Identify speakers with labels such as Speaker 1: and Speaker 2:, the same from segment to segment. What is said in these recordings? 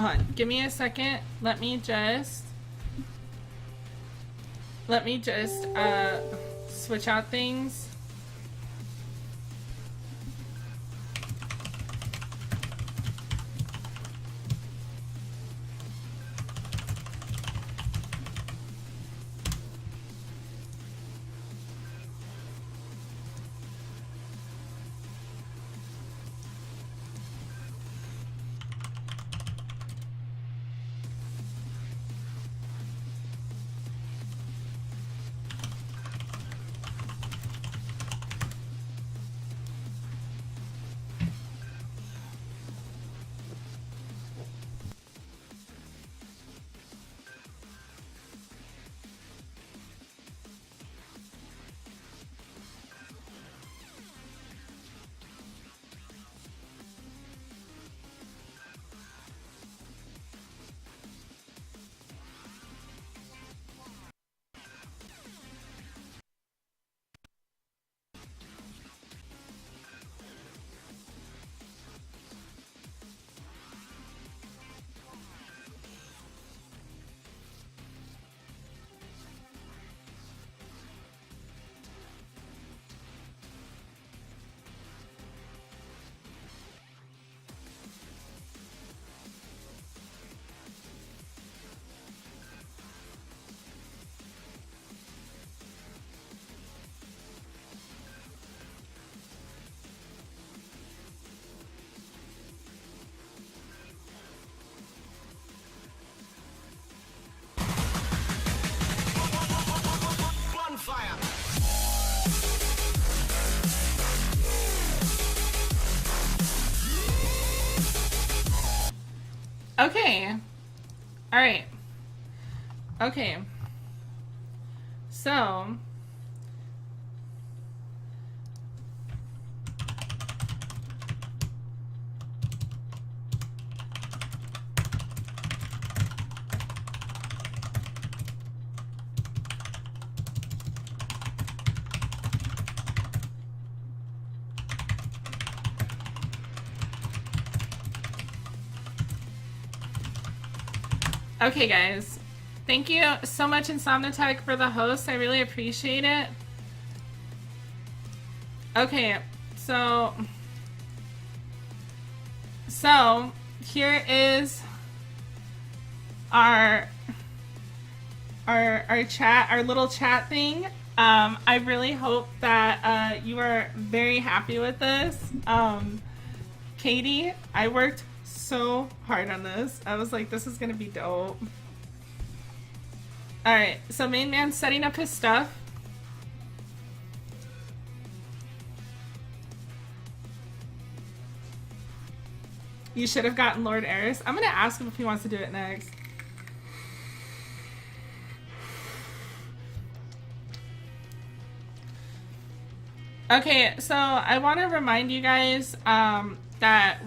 Speaker 1: Hold on, give me a second. Let me just switch out things. Okay. All right. Okay. So, okay, guys. Thank you so much, Insomnitech, for the host. I really appreciate it. Okay, so here is our chat, our little chat thing. I really hope that you are very happy with this. Katie, I worked so hard on this. I was like, this is gonna be dope. Alright, so main man's setting up his stuff. You should have gotten Lord Eris. I'm gonna ask him if he wants to do it next. Okay, so I want to remind you guys that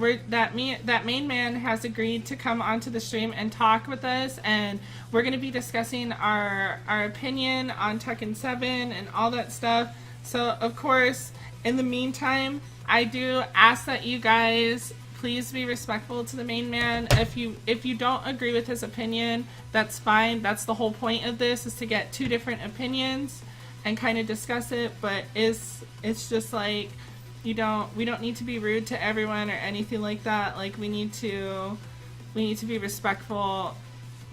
Speaker 1: main man has agreed to come onto the stream and talk with us, and we're going to be discussing our opinion on Tekken 7 and all that stuff. So of course, in the meantime, I do ask that you guys please be respectful to the main man. If you don't agree with his opinion, that's fine. That's the whole point of this, is to get two different opinions and kind of discuss it. But it's just like, we don't need to be rude to everyone or anything like that. Like, we need to be respectful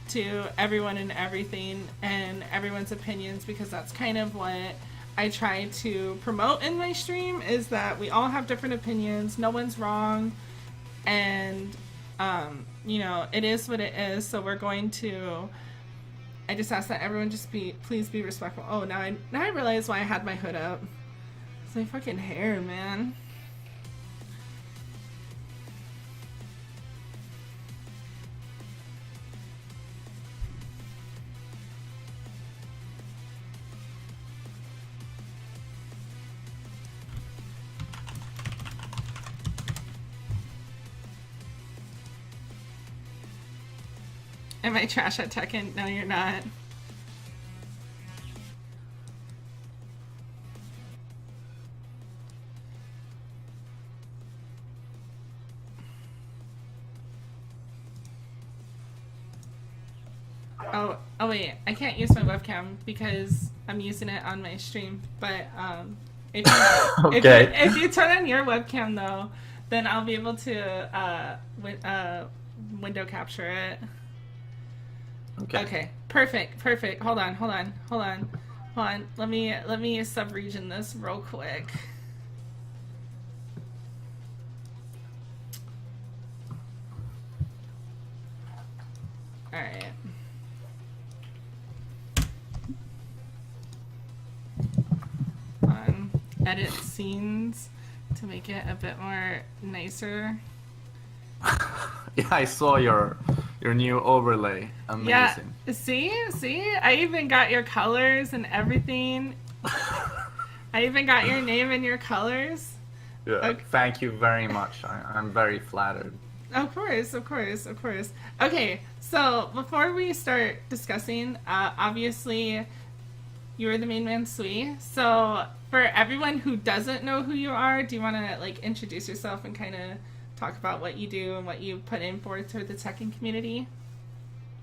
Speaker 1: to everyone and everything and everyone's opinions, because that's kind of what I try to promote in my stream, is that we all have different opinions, no one's wrong, and you know, it is what it is. So I just ask that everyone just please be respectful. Oh, now I realize why I had my hood up. It's my fucking hair, man. Am I trash at Tekken? No, you're not. Oh wait, I can't use my webcam because I'm using it on my stream. But if you,
Speaker 2: Okay.
Speaker 1: if you turn on your webcam though, then I'll be able to window capture it.
Speaker 2: Okay.
Speaker 1: Okay, perfect. Hold on. Let me subregion this real quick. All right. Edit scenes to make it a bit more nicer.
Speaker 2: Yeah, I saw your new overlay.
Speaker 1: Yeah,
Speaker 2: Amazing.
Speaker 1: see, I even got your colors and everything. I even got your name and your colors.
Speaker 2: Yeah.
Speaker 1: Okay.
Speaker 2: Thank you very much. I'm very flattered.
Speaker 1: Of course. Okay, so before we start discussing, obviously, you're the MainManSwe. So for everyone who doesn't know who you are, do you want to like introduce yourself and kind of talk about what you do and what you put in for the Tekken community?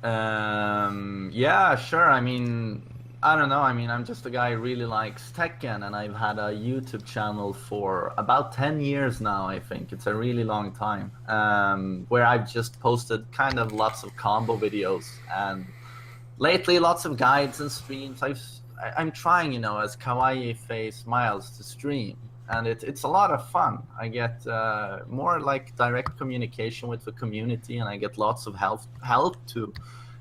Speaker 2: Yeah, sure. I mean, I don't know. I mean, I'm just a guy who really likes Tekken, and I've had a YouTube channel for about 10 years now, I think. It's a really long time. Where I've just posted kind of lots of combo videos, and lately lots of guides and streams. I'm trying, as KawaiiFaceMiles to stream, and it's a lot of fun. I get more like direct communication with the community, and I get lots of help to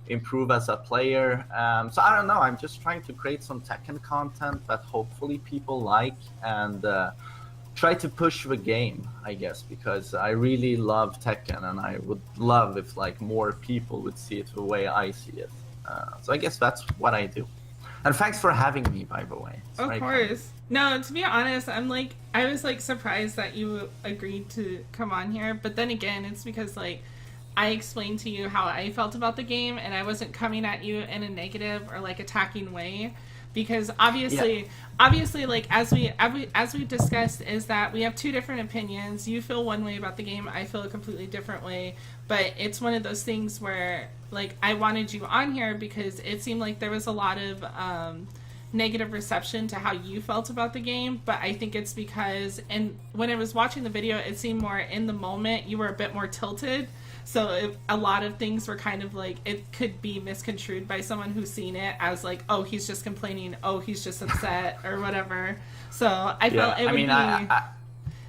Speaker 2: improve as a player. So I don't know. I'm just trying to create some Tekken content that hopefully people like, and try to push the game, I guess, because I really love Tekken, and I would love if like more people would see it the way I see it. So I guess that's what I do. And thanks for having me, by the way. It's
Speaker 1: Of
Speaker 2: very kind.
Speaker 1: course. No, to be honest, I was like surprised that you agreed to come on here, but then again, it's because like I explained to you how I felt about the game, and I wasn't coming at you in a negative or like attacking way, because
Speaker 2: Yeah.
Speaker 1: obviously, like as we discussed, is that we have two different opinions. You feel one way about the game, I feel a completely different way. But it's one of those things where like I wanted you on here because it seemed like there was a lot of negative reception to how you felt about the game, but I think it's because, and when I was watching the video, it seemed more in the moment you were a bit more tilted. So a lot of things were kind of like, it could be misconstrued by someone who's seen it as like, oh, he's just complaining, oh, he's just upset, or whatever. So I felt
Speaker 2: Yeah.
Speaker 1: it
Speaker 2: I
Speaker 1: would
Speaker 2: mean,
Speaker 1: be.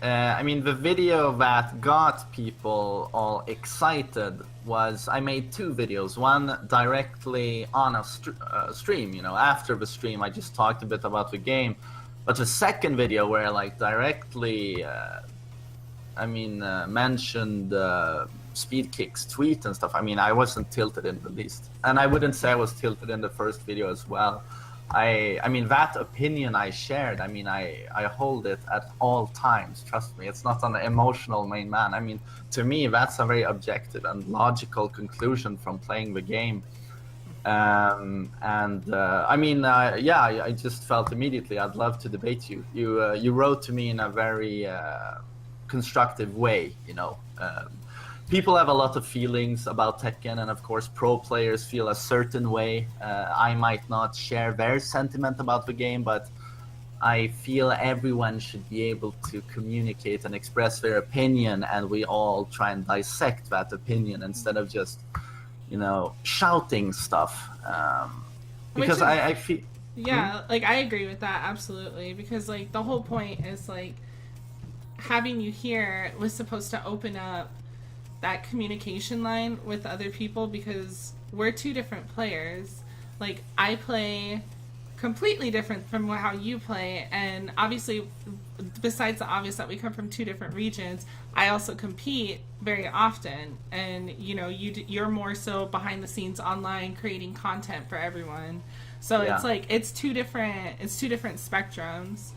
Speaker 2: I mean, the video that got people all excited was I made two videos. One directly on a stream, after the stream, I just talked a bit about the game. But the second video where I like directly, mentioned Speed Kick's tweet and stuff. I mean, I wasn't tilted in the least, and I wouldn't say I was tilted in the first video as well. I mean that opinion I shared. I mean, I hold it at all times. Trust me, it's not an emotional main man. I mean, to me, that's a very objective and logical conclusion from playing the game. Yeah, I just felt immediately I'd love to debate you. You wrote to me in a very constructive way. People have a lot of feelings about Tekken, and of course, pro players feel a certain way. I might not share their sentiment about the game, but I feel everyone should be able to communicate and express their opinion, and we all try and dissect that opinion instead of just, shouting stuff.
Speaker 1: Which
Speaker 2: Because
Speaker 1: is,
Speaker 2: I feel.
Speaker 1: yeah, like I agree with that absolutely, because like the whole point is like having you here was supposed to open up that communication line with other people, because we're two different players. Like I play completely different from how you play, and obviously besides the obvious that we come from two different regions, I also compete very often, and you're more so behind the scenes online creating content for everyone. So
Speaker 2: Yeah.
Speaker 1: it's like it's two different spectrums.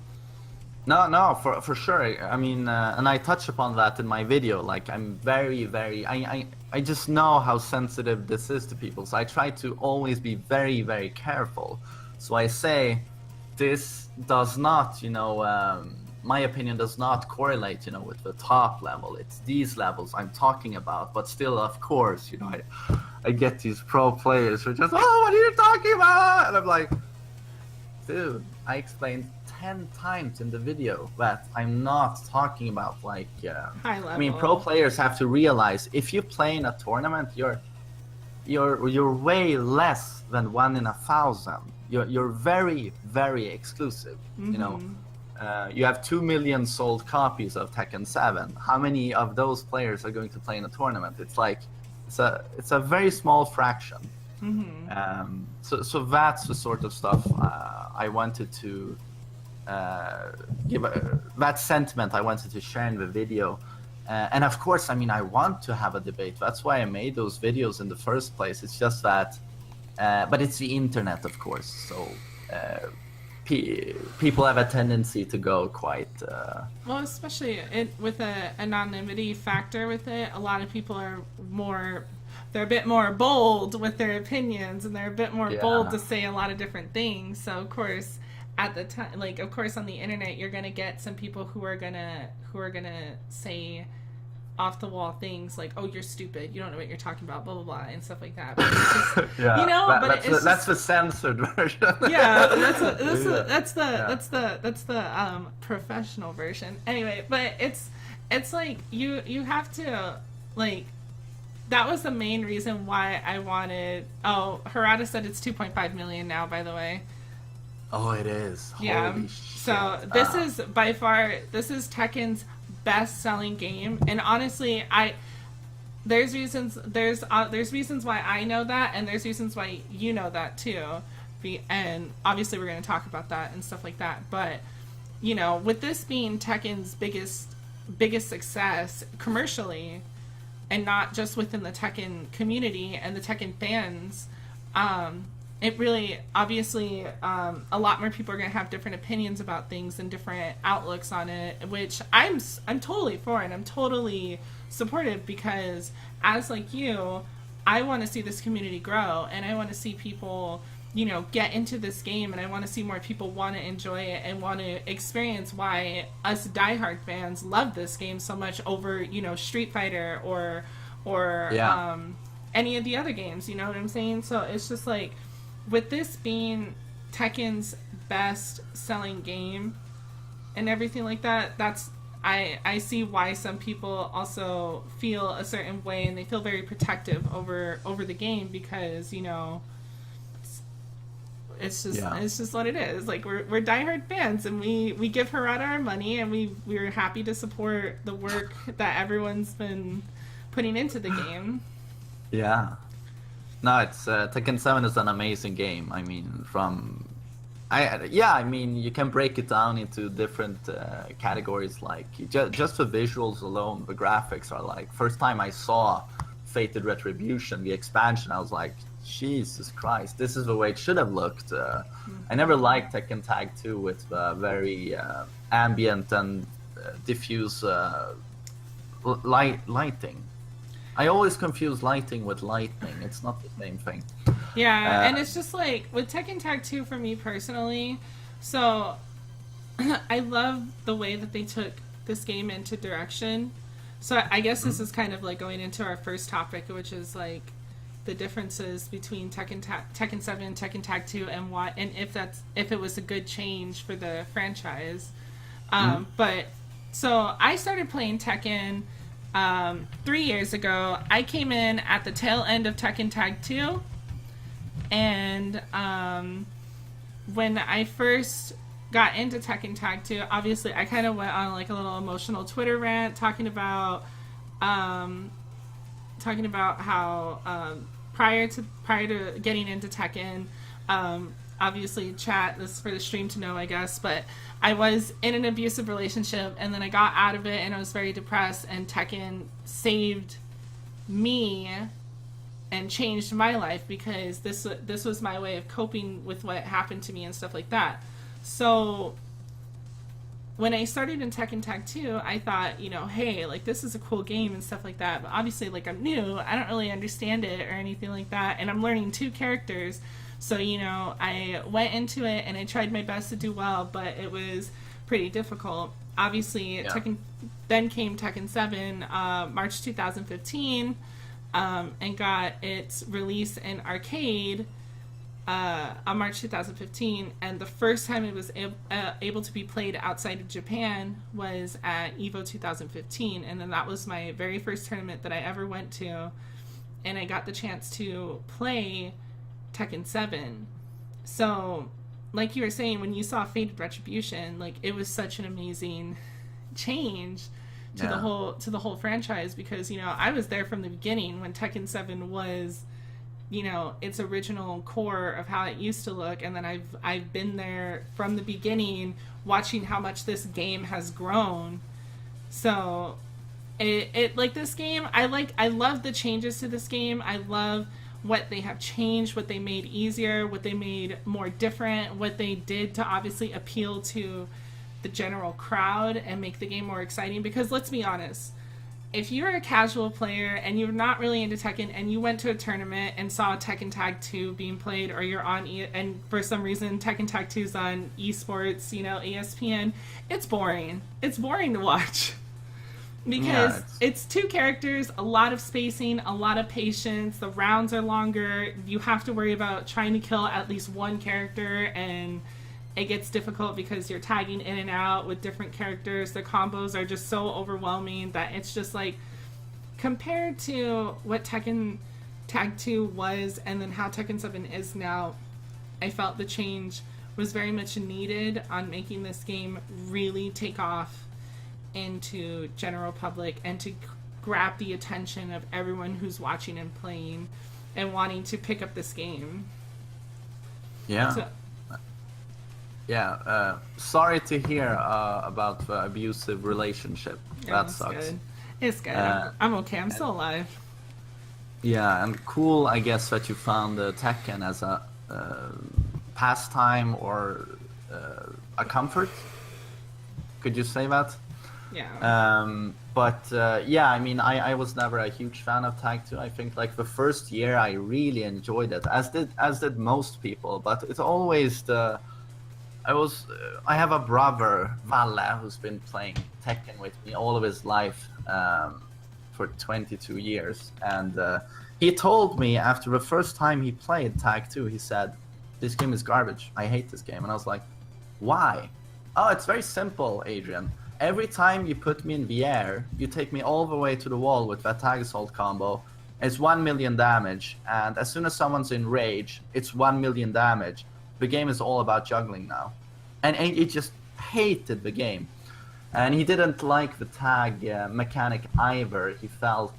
Speaker 2: No, for sure. I mean, and I touch upon that in my video. Like, I'm very, very. I just know how sensitive this is to people, so I try to always be very, very careful. So I say, this does not, my opinion does not correlate, with the top level. It's these levels I'm talking about. But still, of course, I get these pro players who are just, oh, what are you talking about? And I'm like, dude, I explained 10 times in the video that I'm not talking about like
Speaker 1: High level.
Speaker 2: I mean, pro players have to realize if you play in a tournament, you're way less than 1 in 1,000. You're very, very exclusive. You know, you have 2 million sold copies of Tekken 7. How many of those players are going to play in a tournament? It's like it's a very small fraction. So that's the sort of stuff I wanted to give that sentiment I wanted to share in the video. And of course, I mean, I want to have a debate. That's why I made those videos in the first place. It's just that, but it's the internet, of course. So people have a tendency to go quite...
Speaker 1: Well, especially with an anonymity factor with it, a lot of people are more... They're a bit more bold with their opinions, and they're a bit more bold to say a lot of different things. So, of course, at the time, like, of course, on the internet, you're gonna get some people who are gonna say off the wall things like, "Oh, you're stupid. You don't know what you're talking about," blah blah blah, and stuff like that. But it's just, you know,
Speaker 2: that's the censored version.
Speaker 1: Yeah, that's the professional version. Anyway, but it's like you have to like. That was the main reason why I wanted... Oh, Harada said it's 2.5 million now, by the way.
Speaker 2: Oh, it is.
Speaker 1: Yeah.
Speaker 2: Holy shit.
Speaker 1: So this is by far... This is Tekken's best-selling game. And honestly, there's reasons why I know that, and there's reasons why you know that, too. And obviously we're going to talk about that and stuff like that. But, you know, with this being Tekken's biggest success commercially... and not just within the Tekken community and the Tekken fans, it really, obviously, a lot more people are going to have different opinions about things and different outlooks on it, which I'm totally for, and I'm totally supportive, because as like you, I want to see this community grow, and I want to see people, you know, get into this game, and I want to see more people want to enjoy it and want to experience why us diehard fans love this game so much over, you know, Street Fighter or any of the other games, you know what I'm saying? So it's just like, with this being Tekken's best selling game and everything like that, I see why some people also feel a certain way, and they feel very protective over the game, because, you know, it's just what it is. Like, we're diehard fans, and we give Harada our money, and we're happy to support the work that everyone's been putting into the game.
Speaker 2: Yeah. No, it's Tekken 7 is an amazing game. I mean, I mean, you can break it down into different categories. Like, just the visuals alone, the graphics are like, first time I saw Fated Retribution, the expansion, I was like, Jesus Christ, this is the way it should have looked. I never liked Tekken Tag 2 with the very ambient and diffuse lighting. I always confuse lighting with lightning. It's not the same thing.
Speaker 1: Yeah, and it's just like, with Tekken Tag 2 for me personally, so I love the way that they took this game into direction. So I guess this is kind of like going into our first topic, which is like the differences between Tekken 7 and Tekken Tag 2, and why, and if it was a good change for the franchise. But so I started playing Tekken 3 years ago. I came in at the tail end of Tekken Tag 2, and when I first got into Tekken Tag 2, obviously I kind of went on like a little emotional Twitter rant talking about how prior to getting into Tekken, obviously chat, this is for the stream to know, I guess, but I was in an abusive relationship, and then I got out of it, and I was very depressed, and Tekken saved me and changed my life, because this was my way of coping with what happened to me and stuff like that. So when I started in Tekken Tag 2, I thought, you know, hey, like, this is a cool game and stuff like that, but obviously, like, I'm new, I don't really understand it or anything like that, and I'm learning 2 characters. So, you know, I went into it and I tried my best to do well, but it was pretty difficult. Obviously, then came Tekken 7, March 2015. and got its release in arcade on March 2015, and the first time it was able to be played outside of Japan was at EVO 2015, and then that was my very first tournament that I ever went to, and I got the chance to play Tekken 7. So, like you were saying, when you saw Fated Retribution, like, it was such an amazing change to the whole franchise, because, you know, I was there from the beginning when Tekken 7 was, you know, its original core of how it used to look, and then I've been there from the beginning watching how much this game has grown. So it like, this game, I love the changes to this game. I love what they have changed, what they made easier, what they made more different, what they did to obviously appeal to the general crowd and make the game more exciting. Because let's be honest, if you're a casual player and you're not really into Tekken and you went to a tournament and saw Tekken Tag 2 being played, or you're on and for some reason Tekken Tag 2's on esports, you know, ESPN, it's boring. It's boring to watch. Because it's two characters, a lot of spacing, a lot of patience, the rounds are longer, you have to worry about trying to kill at least one character, and it gets difficult because you're tagging in and out with different characters. The combos are just so overwhelming that it's just like, compared to what Tekken Tag 2 was and then how Tekken 7 is now, I felt the change was very much needed on making this game really take off into general public and to grab the attention of everyone who's watching and playing and wanting to pick up this game.
Speaker 2: Yeah.
Speaker 1: So,
Speaker 2: sorry to hear about the abusive relationship. That sucks.
Speaker 1: Good. It's good. I'm okay. I'm still alive.
Speaker 2: Yeah, and cool, I guess, that you found Tekken as a pastime or a comfort. Could you say that?
Speaker 1: Yeah.
Speaker 2: I mean, I was never a huge fan of Tag 2. I think like the first year I really enjoyed it, as did most people. But it's always I have a brother, Valle, who's been playing Tekken with me all of his life for 22 years, and he told me after the first time he played Tag 2, he said, "This game is garbage. I hate this game." And I was like, "Why?" "Oh, it's very simple, Adrian. Every time you put me in the air, you take me all the way to the wall with that tag assault combo. It's 1 million damage, and as soon as someone's in rage, it's 1 million damage. The game is all about juggling now." And he just hated the game. And he didn't like the tag mechanic either. He felt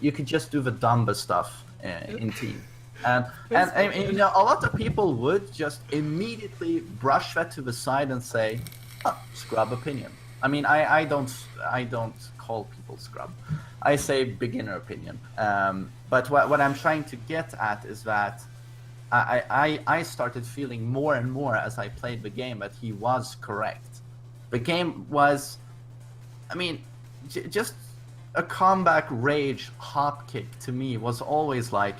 Speaker 2: you could just do the dumbest stuff in team. And you know, a lot of people would just immediately brush that to the side and say, "Oh, scrub opinion." I mean, I don't call people scrub. I say beginner opinion. But what I'm trying to get at is that I started feeling more and more as I played the game that he was correct. The game was, I mean, just a comeback rage hop kick to me was always like,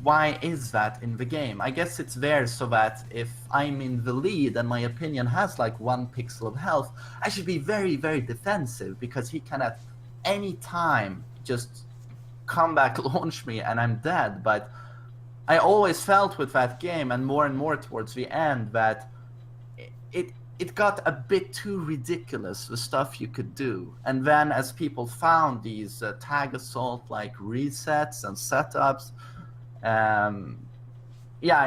Speaker 2: why is that in the game? I guess it's there so that if I'm in the lead and my opinion has like 1 pixel of health, I should be very, very defensive, because he can at any time just comeback launch me and I'm dead. But I always felt with that game, and more towards the end, that it got a bit too ridiculous, the stuff you could do. And then as people found these tag assault like resets and setups, I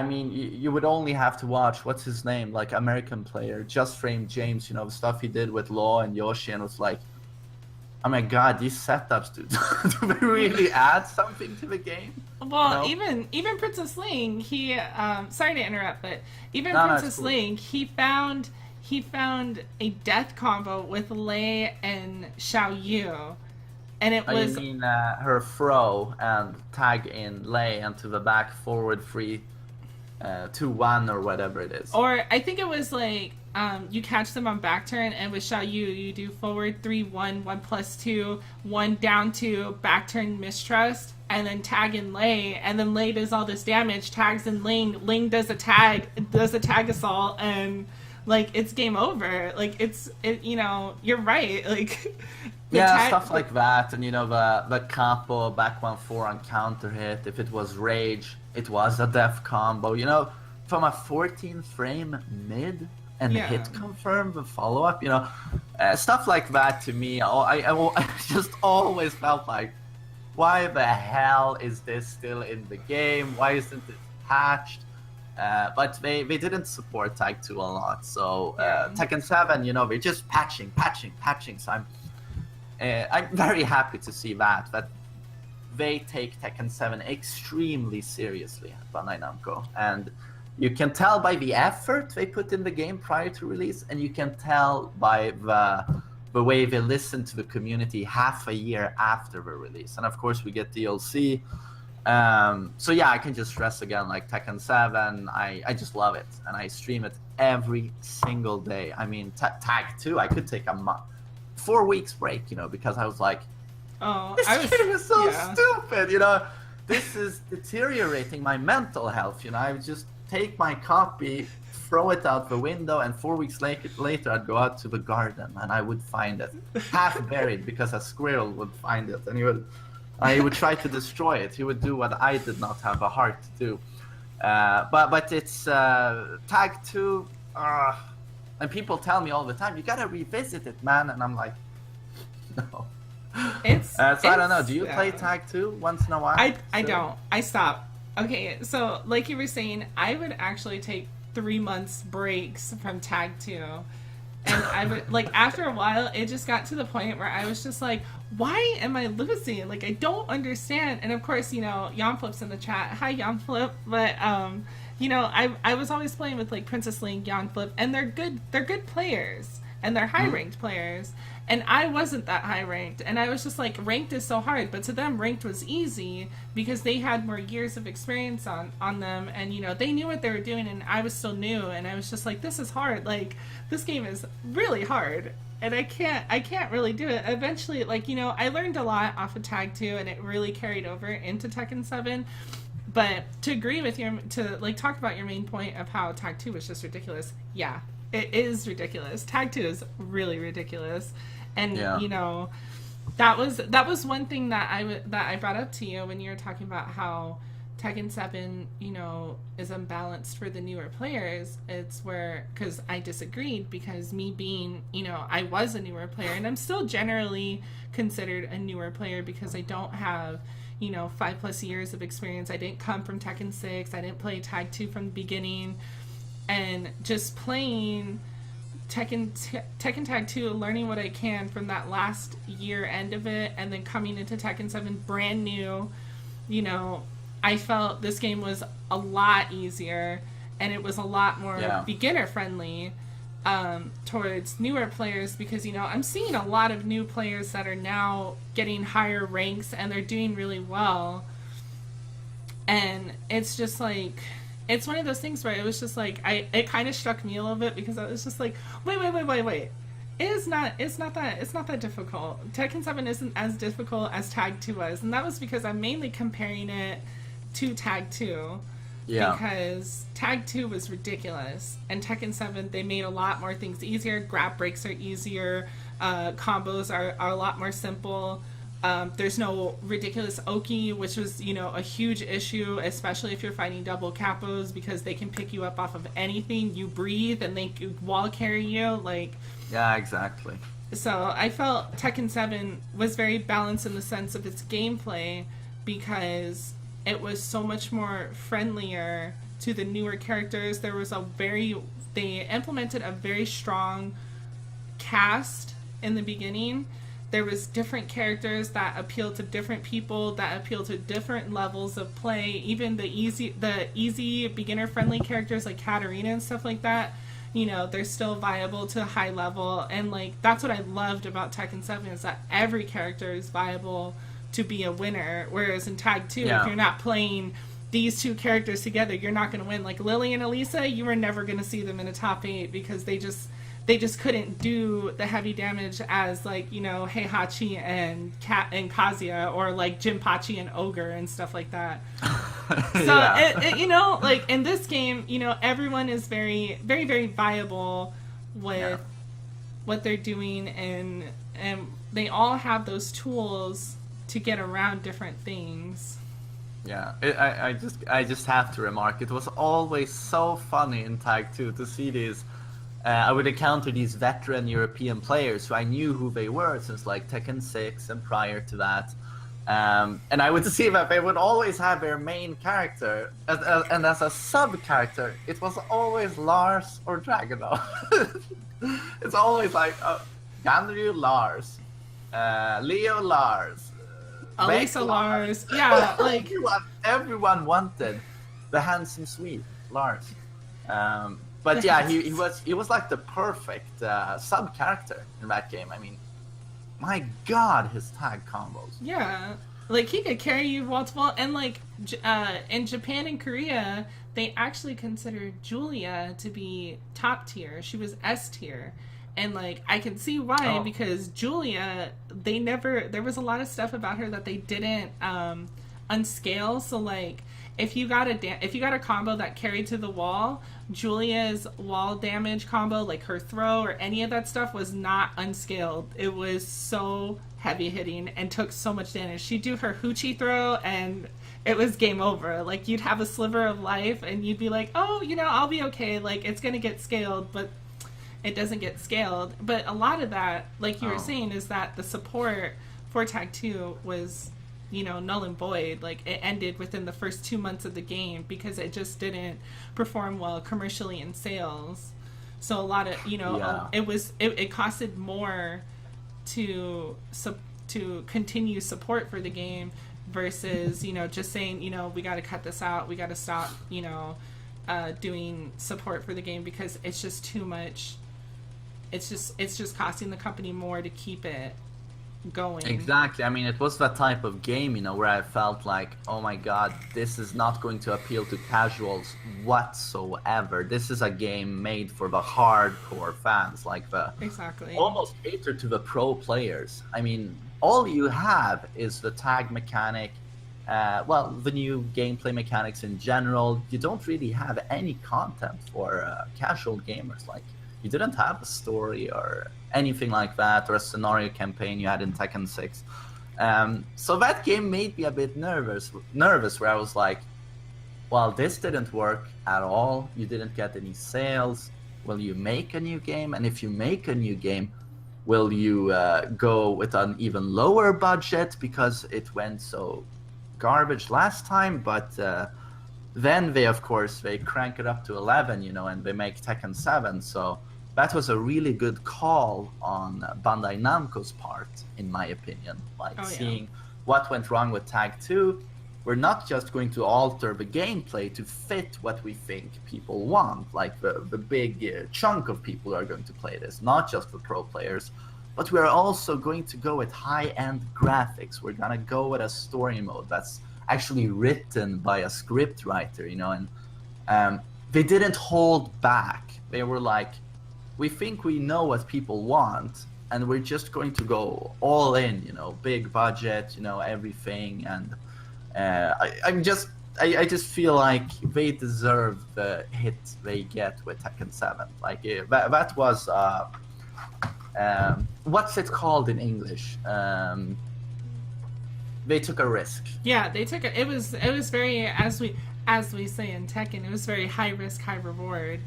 Speaker 2: mean, you would only have to watch, what's his name, like American player, Just Frame James, you know, the stuff he did with Law and Yoshi, and it was like, oh my god, these setups, dude, do they really add something to the game?
Speaker 1: Well,
Speaker 2: you know?
Speaker 1: even Princess Ling, he sorry to interrupt, but even Princess Ling, he found a death combo with Lei and Xiao Yu. And it was.
Speaker 2: You mean her throw and tag in Lei and to the back forward 3, 2-1 or whatever it is.
Speaker 1: Or I think it was like you catch them on back turn, and with Xiao Yu, you do forward 3-1, 1+2, 1 down 2, back turn mistrust, and then tag in Lei, and then Lei does all this damage, tags in Ling, Ling does a tag assault, and like it's game over. Like you know, you're right. Like The
Speaker 2: Yeah,
Speaker 1: tech,
Speaker 2: stuff like that, and the capo back 1-4 on counter hit. If it was rage, it was a def combo. From a 14 frame mid and
Speaker 1: yeah,
Speaker 2: hit confirm the follow up. Stuff like that to me. I just always felt like, why the hell is this still in the game? Why isn't it patched? But they didn't support Tag 2 a lot. So Tekken 7, they're just patching. So I'm very happy to see that they take Tekken 7 extremely seriously at Bandai Namco, and you can tell by the effort they put in the game prior to release, and you can tell by the way they listen to the community half a year after the release. And of course, we get DLC. So yeah, I can just stress again, like Tekken 7, I just love it, and I stream it every single day. I mean, Tag 2, I could take a 4 weeks break, because I was like, this game is so stupid, this is deteriorating my mental health, I would just take my copy, throw it out the window, and 4 weeks later I'd go out to the garden and I would find it half buried because a squirrel would find it, and he would try to destroy it. He would do what I did not have a heart to do. But it's Tag 2, and people tell me all the time, you gotta revisit it, man, and I'm like, no. So I don't know. Do you play Tag 2 once in a while?
Speaker 1: I don't. I stop. Okay, so like you were saying, I would actually take 3 months breaks from Tag 2. And I would, like, after a while, it just got to the point where I was just like, why am I losing? Like, I don't understand. And of course, Yonflip's in the chat. Hi, Yonflip. But, I was always playing with, like, Princess Link, Yonflip, and they're good players. And they're high-ranked players. And I wasn't that high-ranked. And I was just like, ranked is so hard. But to them, ranked was easy because they had more years of experience on them. And, they knew what they were doing, and I was still new. And I was just like, this is hard. Like, this game is really hard. And I can't really do it. Eventually, like, I learned a lot off of Tag 2, and it really carried over into Tekken 7. But to agree with talk about your main point of how Tag 2 was just ridiculous. Yeah, it is ridiculous. Tag 2 is really ridiculous. And that was one thing that I brought up to you when you were talking about how Tekken 7, is unbalanced for the newer players. It's because I disagreed, because me being, I was a newer player, and I'm still generally considered a newer player because I don't have, 5+ years of experience. I didn't come from Tekken 6. I didn't play Tag 2 from the beginning. And just playing Tekken Tag 2, learning what I can from that last year end of it, and then coming into Tekken 7 brand new, I felt this game was a lot easier, and it was a lot more beginner friendly towards newer players, because I'm seeing a lot of new players that are now getting higher ranks, and they're doing really well. And it's just like, it's one of those things where it was just like, it kind of struck me a little bit, because I was just like, wait. It's not that difficult. Tekken 7 isn't as difficult as Tag 2 was, and that was because I'm mainly comparing it to Tag 2. Yeah. Because Tag 2 was ridiculous, and Tekken 7, they made a lot more things easier. Grab breaks are easier. Combos are a lot more simple. There's no ridiculous Oki, which was, a huge issue, especially if you're fighting double capos, because they can pick you up off of anything. You breathe and they wall carry you.
Speaker 2: Yeah, exactly.
Speaker 1: So I felt Tekken 7 was very balanced in the sense of its gameplay, because it was so much more friendlier to the newer characters. They implemented a very strong cast in the beginning. There was different characters that appeal to different people, that appeal to different levels of play. Even the easy beginner friendly characters like Katarina and stuff like that, they're still viable to a high level. And that's what I loved about Tekken 7, is that every character is viable to be a winner. Whereas in Tag 2, if you're not playing these two characters together, you're not going to win. Like Lily and Elisa, you were never going to see them in a top 8, because they just couldn't do the heavy damage as Heihachi and Kazuya, or Jinpachi and Ogre and stuff like that. So in this game, everyone is very, very, very viable with what they're doing, and they all have those tools to get around different things.
Speaker 2: Yeah, I just have to remark, it was always so funny in Tag 2 to see these. I would encounter these veteran European players who I knew who they were since like Tekken 6 and prior to that. And I would see that they would always have their main character, and as a sub character, it was always Lars or Dragunov. It's always like Ganryu Lars, Leo Lars,
Speaker 1: Elisa Lars. Yeah, like
Speaker 2: everyone wanted the handsome Swede Lars. But yeah, he was like the perfect sub character in that game. I mean, my God, his tag combos.
Speaker 1: Yeah, like he could carry you multiple, and like in Japan and Korea, they actually considered Julia to be top tier. She was S tier. And like I can see why, because Julia, there was a lot of stuff about her that they didn't unscale. So like if you got a combo that carried to the wall, Julia's wall damage combo, like her throw or any of that stuff, was not unscaled. It was so heavy hitting and took so much damage. She'd do her hoochie throw and it was game over. Like you'd have a sliver of life and you'd be like, oh, I'll be okay. Like it's gonna get scaled, but it doesn't get scaled. But a lot of that, like you were saying, is that the support for Tag 2 was, null and void. Like it ended within the first 2 months of the game because it just didn't perform well commercially in sales. So a lot of, it costed more to continue support for the game versus, just saying, we got to cut this out. We got to stop, doing support for the game because it's just too much. It's just costing the company more to keep it going.
Speaker 2: Exactly. I mean, it was that type of game, where I felt like, oh my God, this is not going to appeal to casuals whatsoever. This is a game made for the hardcore fans, like almost cater to the pro players. I mean, all you have is the tag mechanic, the new gameplay mechanics in general. You don't really have any content for casual gamers. Like, you didn't have a story or anything like that, or a scenario campaign you had in Tekken 6. So that game made me a bit nervous, where I was like, well, this didn't work at all. You didn't get any sales. Will you make a new game? And if you make a new game, will you go with an even lower budget because it went so garbage last time? But then they crank it up to 11, and they make Tekken 7. So that was a really good call on Bandai Namco's part, in my opinion. Seeing what went wrong with Tag 2, we're not just going to alter the gameplay to fit what we think people want. Like the big chunk of people are going to play this, not just the pro players. But we're also going to go with high-end graphics. We're going to go with a story mode that's actually written by a script writer, and they didn't hold back. They were like, we think we know what people want, and we're just going to go all in, big budget, everything. And I just feel like they deserve the hit they get with Tekken 7. Like that was what's it called in English? They took a risk.
Speaker 1: Yeah, they took it was very, as we say in Tekken, it was very high risk, high reward,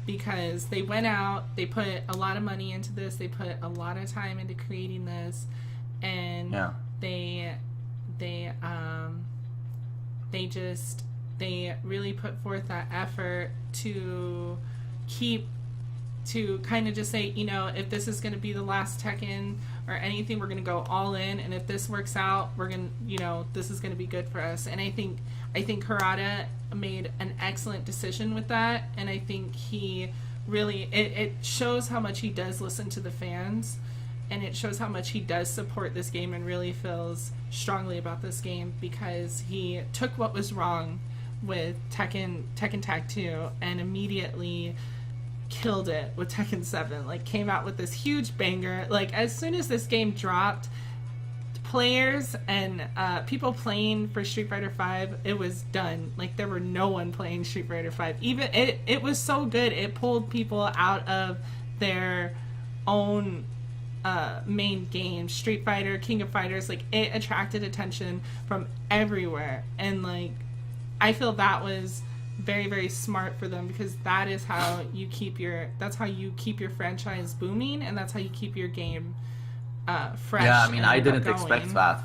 Speaker 1: because they went out, they put a lot of money into this, they put a lot of time into creating this, and they really put forth that effort to kind of just say, if this is going to be the last Tekken or anything, we're going to go all in, and if this works out, we're going to, this is going to be good for us. And I think Harada made an excellent decision with that, and I think he really, it shows how much he does listen to the fans, and it shows how much he does support this game and really feels strongly about this game, because he took what was wrong with Tekken Tag 2 and immediately killed it with Tekken 7. Like, came out with this huge banger. Like, as soon as this game dropped, players and people playing for Street Fighter 5, it was done. Like, there were no one playing Street Fighter 5. Even it was so good, it pulled people out of their own main games, Street Fighter, King of Fighters, like it attracted attention from everywhere, and like I feel that was very, very smart for them, because that is how you keep your franchise booming, and that's how you keep your game fresh.
Speaker 2: Yeah, I mean, I didn't
Speaker 1: going.
Speaker 2: expect that.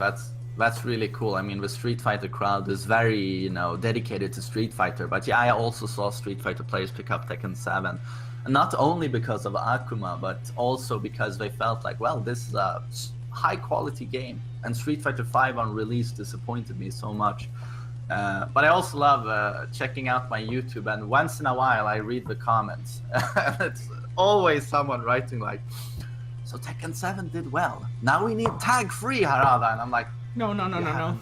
Speaker 2: That's really cool. I mean, the Street Fighter crowd is very, dedicated to Street Fighter. But yeah, I also saw Street Fighter players pick up Tekken 7. And not only because of Akuma, but also because they felt like, well, this is a high quality game. And Street Fighter 5 on release disappointed me so much. But I also love checking out my YouTube, and once in a while I read the comments. It's always someone writing like, so Tekken 7 did well. Now we need tag free Harada, and I'm like,
Speaker 1: no.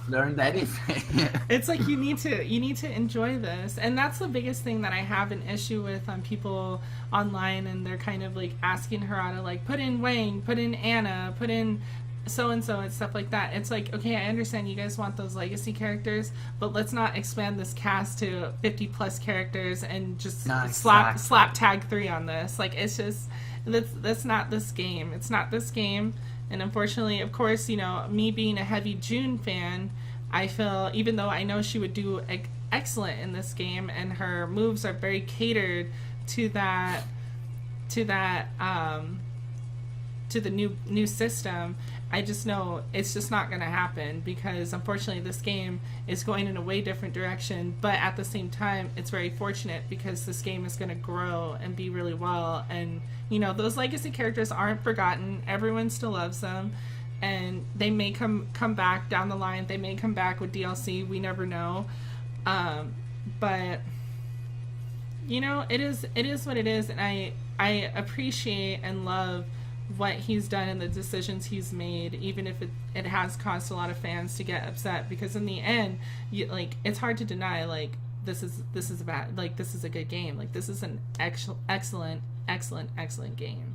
Speaker 2: Learned anything?
Speaker 1: It's like you need to enjoy this, and that's the biggest thing that I have an issue with on people online, and they're kind of like asking Harada, like, put in Wang, put in Anna, put in so and so and stuff like that. It's like, okay, I understand you guys want those legacy characters, but let's not expand this cast to 50 plus characters and just slap tag 3 on this. Like, it's just that's not this game. It's not this game. And unfortunately, of course, me being a heavy June fan, I feel, even though I know she would do excellent in this game, and her moves are very catered to the new system, I just know it's just not going to happen, because unfortunately this game is going in a way different direction. But at the same time, it's very fortunate, because this game is going to grow and be really well, and those legacy characters aren't forgotten. Everyone still loves them, and they may come back down the line. They may come back with DLC, we never know. But it is what it is, and I appreciate and love what he's done and the decisions he's made, even if it has caused a lot of fans to get upset, because in the end, it's hard to deny, like, this is a good game. Like, this is an excellent game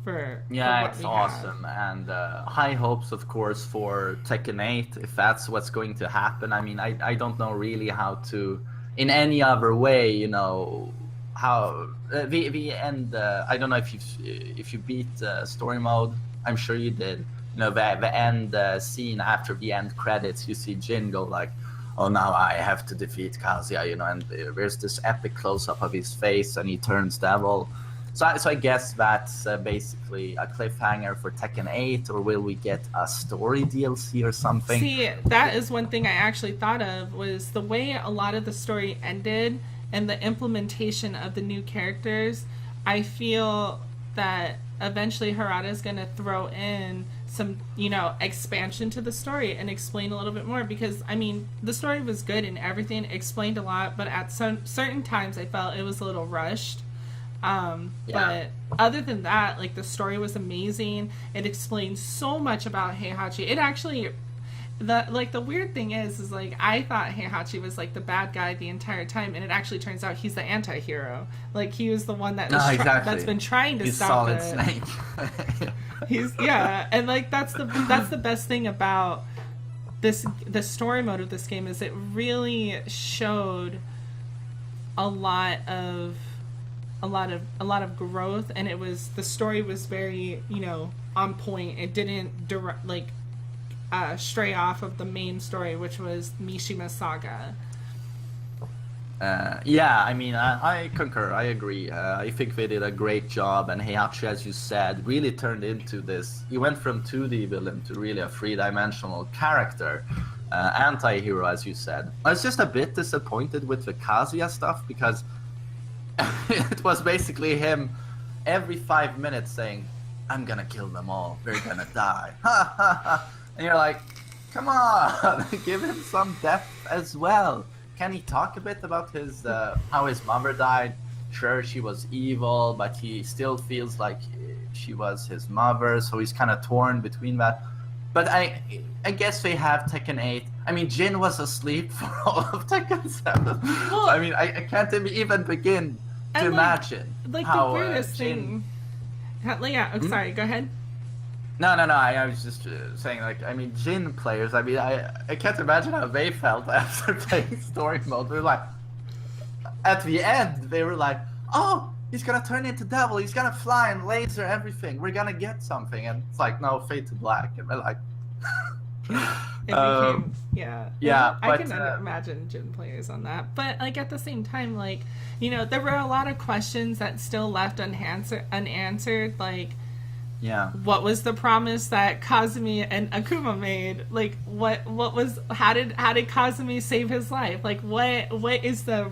Speaker 1: for what
Speaker 2: it's
Speaker 1: we
Speaker 2: awesome.
Speaker 1: have.
Speaker 2: And high hopes, of course, for Tekken 8, if that's what's going to happen. I mean, I don't know really how to, in any other way, how the end. I don't know if you beat story mode. I'm sure you did. The end scene after the end credits, you see Jin go like, "Oh, now I have to defeat Kazuya," and there's this epic close up of his face, and he turns devil. So I guess that's basically a cliffhanger for Tekken 8, or will we get a story DLC or something?
Speaker 1: See, that is one thing I actually thought of, was the way a lot of the story ended and the implementation of the new characters. I feel that eventually Harada is going to throw in some, expansion to the story and explain a little bit more, because, I mean, the story was good and everything, explained a lot, but at certain times I felt it was a little rushed. But other than that, like, the story was amazing. It explained so much about Heihachi. It actually, the weird thing is like, I thought Heihachi was like the bad guy the entire time, and it actually turns out he's the anti-hero. Like, he was the one that that's been trying to stop it.
Speaker 2: Solid Snake.
Speaker 1: And like, that's the best thing about the story mode of this game, is it really showed a lot of growth, and the story was very, on point. It didn't stray off of the main story, which was Mishima's saga.
Speaker 2: I mean, I concur. I agree. I think they did a great job, and Heihachi, as you said, really turned into this. He went from 2D villain to really a three-dimensional character, anti-hero, as you said. I was just a bit disappointed with the Kazuya stuff, because it was basically him every 5 minutes saying, "I'm gonna kill them all. They're gonna die." And you're like, come on, give him some depth as well. Can he talk a bit about his how his mother died? Sure, she was evil, but he still feels like she was his mother, so he's kind of torn between that. But I guess they have Tekken 8. I mean, Jin was asleep for all of Tekken 7.
Speaker 1: Well,
Speaker 2: I mean, I can't even begin to imagine how
Speaker 1: the weirdest
Speaker 2: Jin...
Speaker 1: thing. Sorry, go ahead.
Speaker 2: No, I was just saying, like, I mean, Jin players, I mean, I can't imagine how they felt after playing story mode. They were like, at the end, they were like, "Oh, he's gonna turn into devil, he's gonna fly and laser everything, we're gonna get something. And it's like, no, fade to black. And we're like,
Speaker 1: It became, yeah.
Speaker 2: yeah,
Speaker 1: I
Speaker 2: but,
Speaker 1: can imagine Jin players on that. But, like, at the same time, like, you know, there were a lot of questions that still left unanswered. Like,
Speaker 2: yeah,
Speaker 1: what was the promise that Kazumi and Akuma made? Like, how did Kazumi save his life? Like, what is the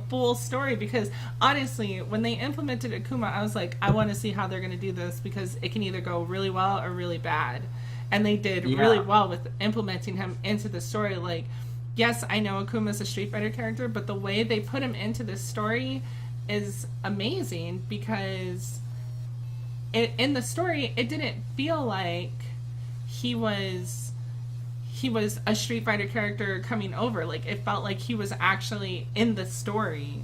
Speaker 1: full story? Because honestly, when they implemented Akuma, I was like, I want to see how they're going to do this, because it can either go really well or really bad. And they did really well with implementing him into the story. Like, yes, I know Akuma's a Street Fighter character, but the way they put him into this story is amazing, because in the story, it didn't feel like he was a Street Fighter character coming over. Like, it felt like he was actually in the story.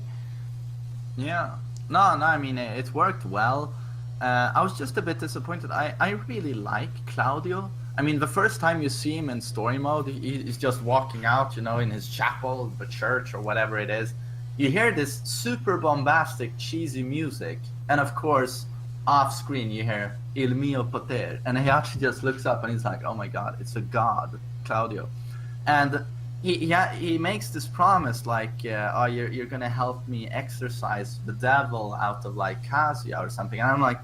Speaker 2: Yeah. No, I mean, it worked well. I was just a bit disappointed. I really like Claudio. I mean, the first time you see him in story mode, he's just walking out, you know, in his chapel, the church, or whatever it is. You hear this super bombastic, cheesy music, and of course, off screen you hear Il mio poter, and he actually just looks up and he's like, oh my god, it's a god, Claudio. And he makes this promise, like, oh, you're gonna help me exorcise the devil out of, like, Kazuya or something. And I'm like,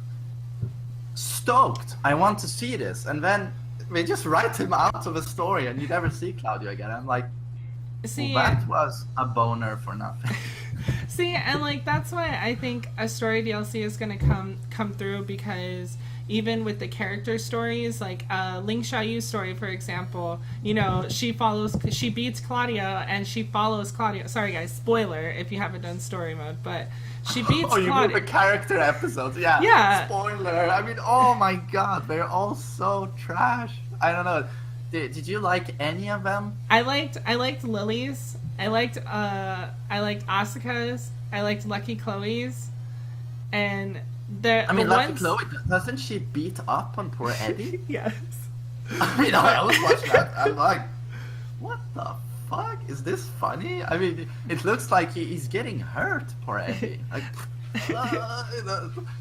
Speaker 2: stoked, I want to see this. And then they just write him out of a story and you never see Claudio again. I'm like,
Speaker 1: see,
Speaker 2: well, that was a boner for nothing.
Speaker 1: See, and, like, that's why I think a story DLC is going to come through, because even with the character stories, like Ling Xiaoyu's story, for example, you know, she beats Claudio, and she follows Claudio. Sorry guys, spoiler if you haven't done story mode, but she beats
Speaker 2: Claudio.
Speaker 1: Oh, you
Speaker 2: mean the character episodes? Yeah.
Speaker 1: Yeah.
Speaker 2: Spoiler. I mean, oh my god, they're all so trash. I don't know. Did you like any of them?
Speaker 1: I liked Lily's. I liked Asuka's. I liked Lucky Chloe's. And
Speaker 2: Lucky Chloe, doesn't she beat up on poor Eddie?
Speaker 1: Yes.
Speaker 2: I mean, I was watching that. I'm like, what the fuck? Is this funny? I mean, it looks like he's getting hurt, poor Eddie. Like,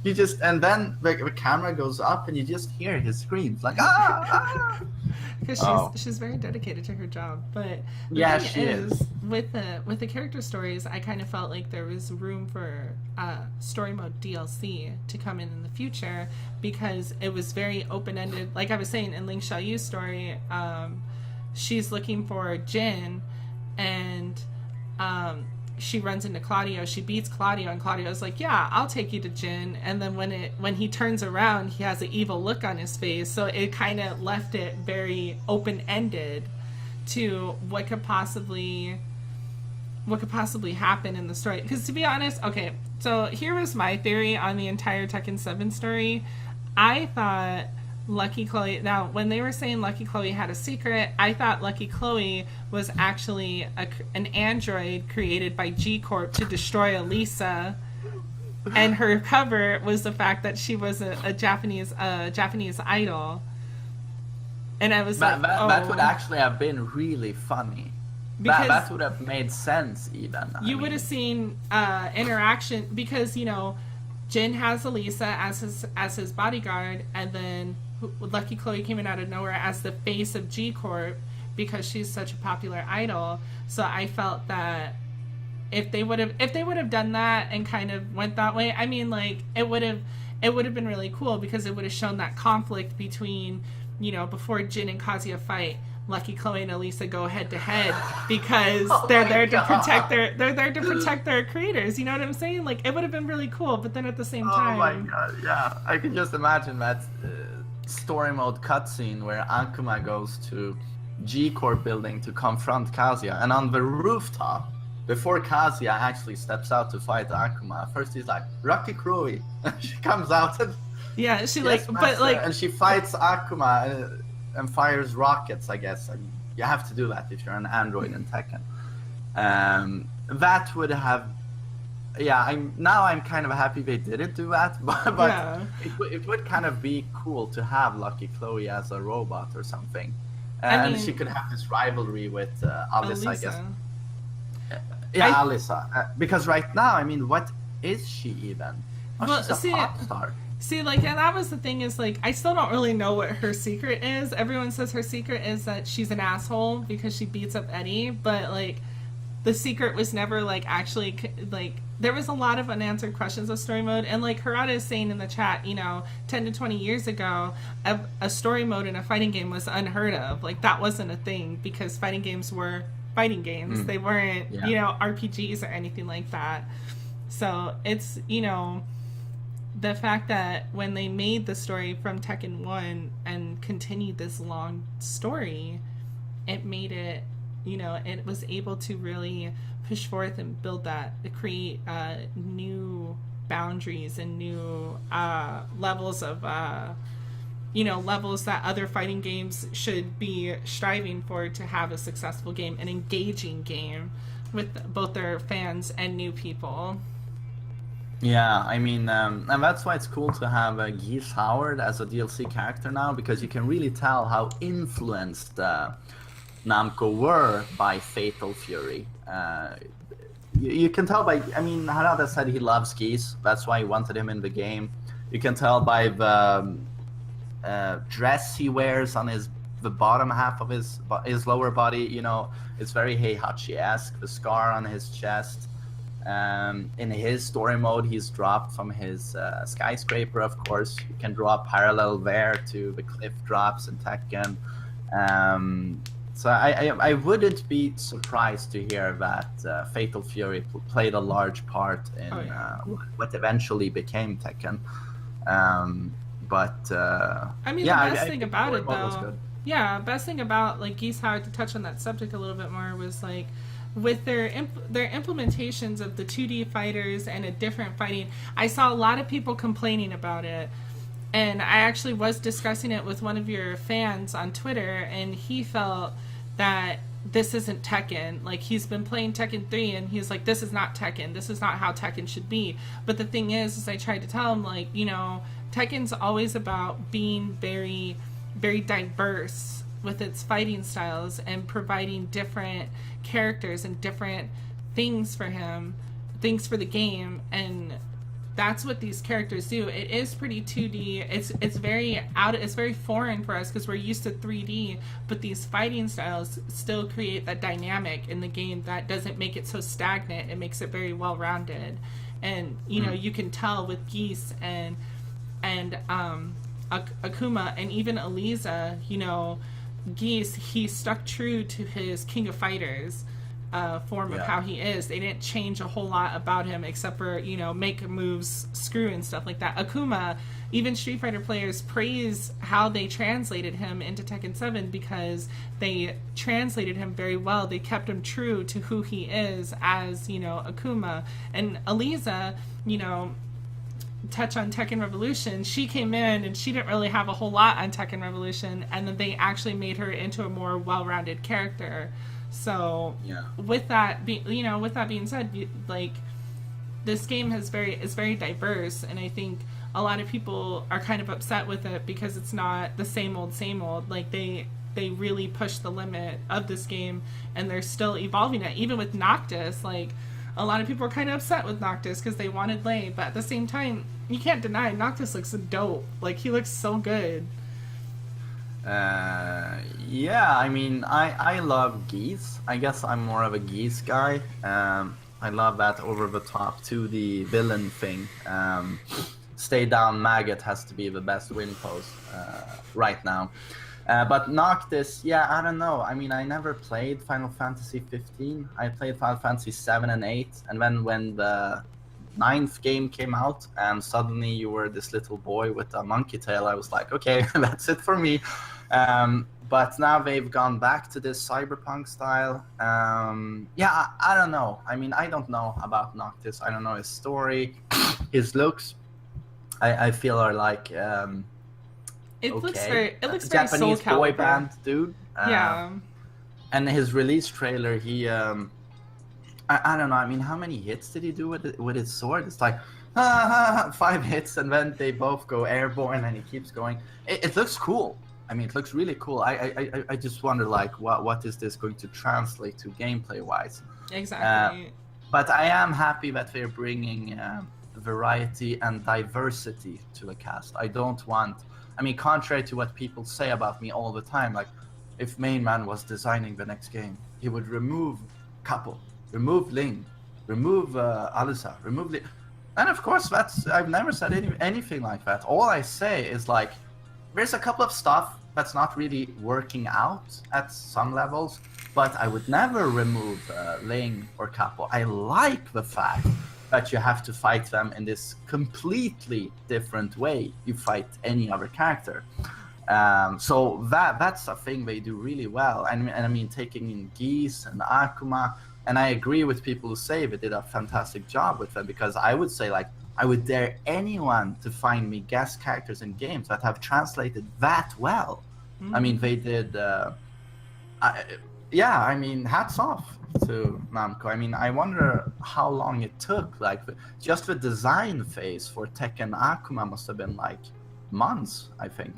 Speaker 2: you just, and then the camera goes up and you just hear his screams, like, ah!
Speaker 1: Because she's very dedicated to her job. But the thing is, with the character stories, I kind of felt like there was room for story mode DLC to come in the future, because it was very open-ended. Like I was saying, in Ling Xiaoyu's story, she's looking for Jin, and she runs into Claudio. She beats Claudio, and Claudio's like, yeah, I'll take you to Jin. And then when he turns around, he has an evil look on his face. So it kind of left it very open-ended to what could possibly happen in the story. Because to be honest, okay, so here was my theory on the entire Tekken 7 story. I thought Lucky Chloe, now when they were saying Lucky Chloe had a secret, I thought Lucky Chloe was actually an android created by G Corp to destroy Elisa, and her cover was the fact that she was a Japanese idol. And I was like,
Speaker 2: that would actually have been really funny. That would have made sense even.
Speaker 1: You would have seen interaction, because, you know, Jin has Elisa as his bodyguard, and then Lucky Chloe came in out of nowhere as the face of G Corp, because she's such a popular idol. So I felt that if they would have done that and kind of went that way, I mean, like, it would have been really cool, because it would have shown that conflict between, you know, before Jin and Kazuya fight, Lucky Chloe and Elisa go head to head, because they're there to protect their creators. You know what I'm saying? Like, it would have been really cool, but then at the same time,
Speaker 2: oh my god, yeah, I can just imagine that story mode cutscene where Akuma goes to G Corp building to confront Kazuya, and on the rooftop, before Kazuya actually steps out to fight Akuma, first he's like, Lucky Chloe, she comes out and
Speaker 1: yeah, she
Speaker 2: and she fights Akuma and fires rockets, I guess. And you have to do that if you're an android in Tekken. That would have, I'm kind of happy they didn't do that, but yeah. it would kind of be cool to have Lucky Chloe as a robot or something, and she could have this rivalry with Alyssa, I guess. Yeah, Alyssa. Because right now, I mean, what is she even? Oh,
Speaker 1: Well,
Speaker 2: she's a
Speaker 1: see,
Speaker 2: pop star.
Speaker 1: like, and that was the thing is, like, I still don't really know what her secret is. Everyone says her secret is that she's an asshole because she beats up Eddie, but, like, the secret was never, like, actually, like, there was a lot of unanswered questions of story mode, and, like, Harada is saying in the chat, 10 to 20 years ago, a story mode in a fighting game was unheard of. Like, that wasn't a thing because fighting games were fighting games. They weren't, RPGs or anything like that. So it's, the fact that when they made the story from Tekken 1 and continued this long story, it made it, it was able to really push forth and build that, create new boundaries and new levels of, levels that other fighting games should be striving for to have a successful game, an engaging game with both their fans and new people.
Speaker 2: Yeah, I mean, and that's why it's cool to have Geese Howard as a DLC character now, because you can really tell how influenced Namco were by Fatal Fury. You can tell by, I mean, Harada said he loves Geese, that's why he wanted him in the game. You can tell by the dress he wears on the bottom half of his lower body, it's very Heihachi-esque, the scar on his chest. In his story mode, he's dropped from his skyscraper, of course. You can draw a parallel there to the cliff drops in Tekken. So I wouldn't be surprised to hear that Fatal Fury played a large part in what eventually became Tekken. But
Speaker 1: I mean,
Speaker 2: yeah,
Speaker 1: the best thing about it, though, best thing about, like, Geese Howard, to touch on that subject a little bit more, was, like, with their implementations of the 2D fighters and a different fighting, I saw a lot of people complaining about it. And I actually was discussing it with one of your fans on Twitter, and he felt that this isn't Tekken. Like, he's been playing Tekken 3, and he's like, this is not Tekken. This is not how Tekken should be. But the thing is I tried to tell him, like, Tekken's always about being very, very diverse with its fighting styles and providing different characters and different things for him, things for the game, and that's what these characters do. It is pretty 2D. It's very foreign for us because we're used to 3D, but these fighting styles still create that dynamic in the game that doesn't make it so stagnant. It makes it very well-rounded. And you can tell with Geese and Akuma and even Eliza, Geese, he stuck true to his King of Fighters form of how he is. They didn't change a whole lot about him except for, make moves, screw and stuff like that. Akuma, even Street Fighter players praise how they translated him into Tekken 7 because they translated him very well. They kept him true to who he is as, Akuma. And Eliza, touch on Tekken Revolution, she came in and she didn't really have a whole lot on Tekken Revolution, and then they actually made her into a more well-rounded character. So with that being said, like, this game is very diverse, and I think a lot of people are kind of upset with it because it's not the same old. Like, they really push the limit of this game, and they're still evolving it. Even with Noctis, like, a lot of people are kind of upset with Noctis because they wanted Lei, but at the same time, you can't deny Noctis looks dope. Like, he looks so good.
Speaker 2: Yeah, I mean, I love Geese. I guess I'm more of a Geese guy. I love that over-the-top 2D villain thing. Stay down, maggot has to be the best win pose right now. But Noctis, I don't know. I mean, I never played Final Fantasy 15. I played Final Fantasy 7 and 8. And then when the 9th game came out and suddenly you were this little boy with a monkey tail, I was like, okay, that's it for me. But now they've gone back to this cyberpunk style. I don't know. I mean, I don't know about Noctis. I don't know his story. His looks, I feel, are like...
Speaker 1: It
Speaker 2: okay.
Speaker 1: looks very
Speaker 2: Japanese
Speaker 1: Soul
Speaker 2: boy
Speaker 1: Calibur.
Speaker 2: band dude. And his release trailer, he I don't know. I mean, how many hits did he do with his sword? It's like 5 hits, and then they both go airborne, and he keeps going. It looks cool. I mean, it looks really cool. I just wonder, like, what is this going to translate to gameplay wise?
Speaker 1: Exactly.
Speaker 2: But I am happy that they're bringing variety and diversity to the cast. I don't want, I mean, contrary to what people say about me all the time, like if Main Man was designing the next game, he would remove Capo, remove Ling, remove Alisa, remove Ling. And of course, I've never said anything like that. All I say is like, there's a couple of stuff that's not really working out at some levels, but I would never remove Ling or Capo. I like the fact that you have to fight them in this completely different way you fight any other character. So that's a thing they do really well. And I mean, taking in Geese and Akuma, and I agree with people who say they did a fantastic job with them, because I would say, like, I would dare anyone to find me guest characters in games that have translated that well. I mean, they did. Yeah, I mean, hats off to Namco. I mean, I wonder how long it took. Like, just the design phase for Tekken Akuma must have been like months, I think.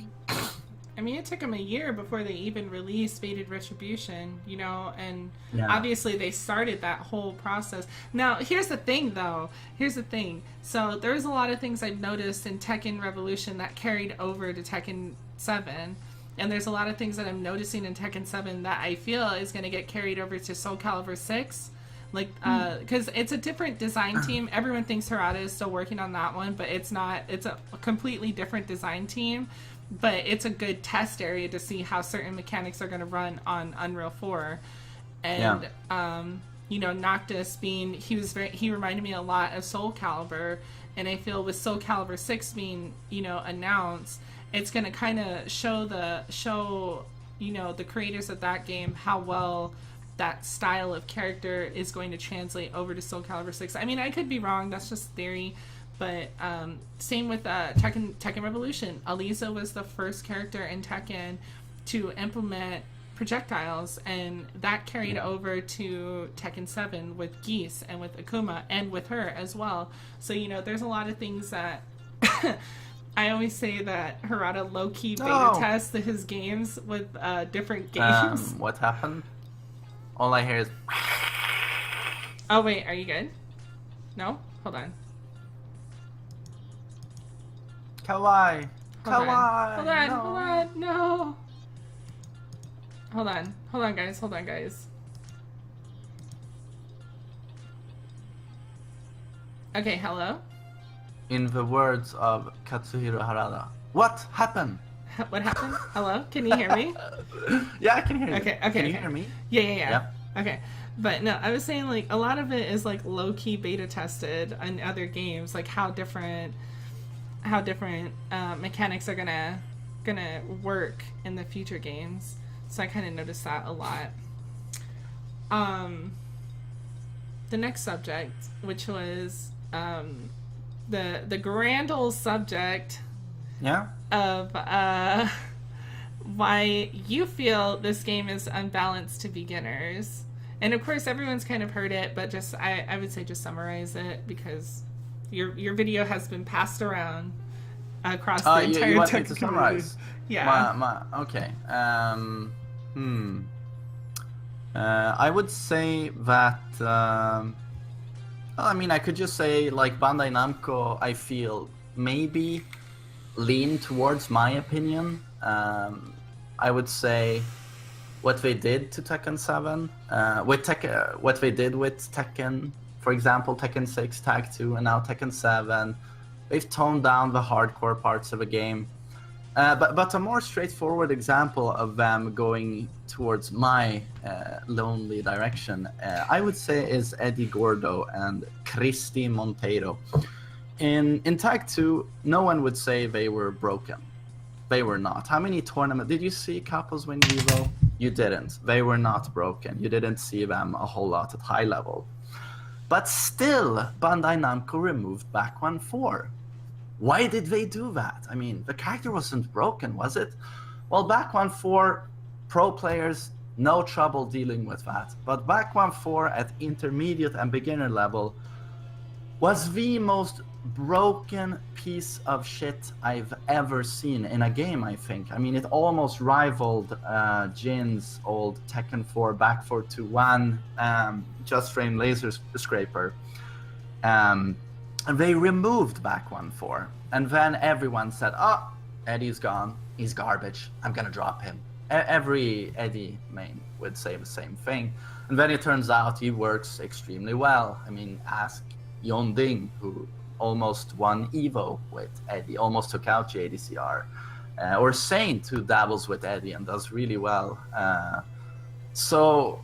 Speaker 1: I mean, it took them a year before they even released Fated Retribution, you know, and
Speaker 2: Yeah.
Speaker 1: obviously they started that whole process. Now, here's the thing, though. Here's the thing. So there's a lot of things I've noticed in Tekken Revolution that carried over to Tekken 7. And there's a lot of things that I'm noticing in Tekken 7 that I feel is going to get carried over to Soul Calibur 6. Like, because it's a different design team. Everyone thinks Harada is still working on that one, but it's not. It's a completely different design team. But it's a good test area to see how certain mechanics are going to run on Unreal 4. And, you know, Noctis being, he reminded me a lot of Soul Calibur. And I feel with Soul Calibur 6 being, you know, announced, it's going to kind of show, you know, the creators of that game how well that style of character is going to translate over to Soul Calibur 6. I mean, I could be wrong. That's just theory. But same with Tekken Revolution. Alisa was the first character in Tekken to implement projectiles, and that carried over to Tekken 7 with Geese and with Akuma and with her as well. So, you know, there's a lot of things that I always say that Harada low-key beta tests his games with different games.
Speaker 2: What happened? All I hear is...
Speaker 1: Oh, wait, are you good? No? Hold on.
Speaker 2: Kawaii.
Speaker 1: Hold
Speaker 2: Kawaii.
Speaker 1: on, no. Hold on, guys. Okay, hello?
Speaker 2: In the words of Katsuhiro Harada, what happened?
Speaker 1: What happened? Hello? Can you hear me?
Speaker 2: Yeah, I can hear you.
Speaker 1: Okay.
Speaker 2: Can you hear me?
Speaker 1: Yeah. Okay. But no, I was saying, like, a lot of it is, like, low-key beta tested in other games, like how different mechanics are gonna work in the future games. So I kind of noticed that a lot. The next subject, which was the grand old subject of why you feel this game is unbalanced to beginners. And of course everyone's kind of heard it, but just I would say just summarize it, because your video has been passed around across the entire
Speaker 2: you want
Speaker 1: tech
Speaker 2: me to
Speaker 1: community.
Speaker 2: summarize?
Speaker 1: Yeah.
Speaker 2: Okay. I would say that. I mean, I could just say, like, Bandai Namco, I feel maybe lean towards my opinion. I would say what they did to Tekken 7, what they did with Tekken, for example, Tekken 6, Tag 2, and now Tekken 7, they've toned down the hardcore parts of the game. But a more straightforward example of them going towards my lonely direction, I would say, is Eddie Gordo and Cristi Monteiro. In Tag 2, no one would say they were broken. They were not. How many tournaments? Did you see Capos win Evo? You didn't. They were not broken. You didn't see them a whole lot at high level. But still, Bandai Namco removed Back 1-4. Why did they do that? I mean, the character wasn't broken, was it? Well, Back 1-4, pro players, no trouble dealing with that. But Back 1-4 at intermediate and beginner level, was the most broken piece of shit I've ever seen in a game, I think. I mean, it almost rivaled Jin's old Tekken 4 back 4-2-1 just frame laser scraper. And they removed back 1-4. And then everyone said, oh, Eddie's gone. He's garbage. I'm going to drop him. Every Eddie main would say the same thing. And then it turns out he works extremely well. I mean, ask Yon Ding, who almost won Evo with Eddie, almost took out JDCR. Or Saint, who dabbles with Eddie and does really well. So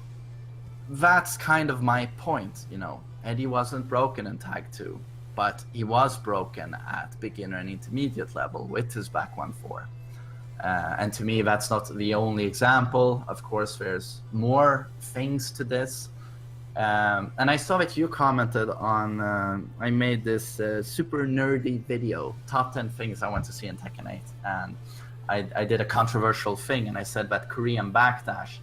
Speaker 2: that's kind of my point, you know. Eddie wasn't broken in Tag 2, but he was broken at beginner and intermediate level with his back 1-4. And to me, that's not the only example. Of course, there's more things to this. And I saw that you commented on, I made this super nerdy video, top 10 things I want to see in Tekken 8. And I did a controversial thing, and I said that Korean backdash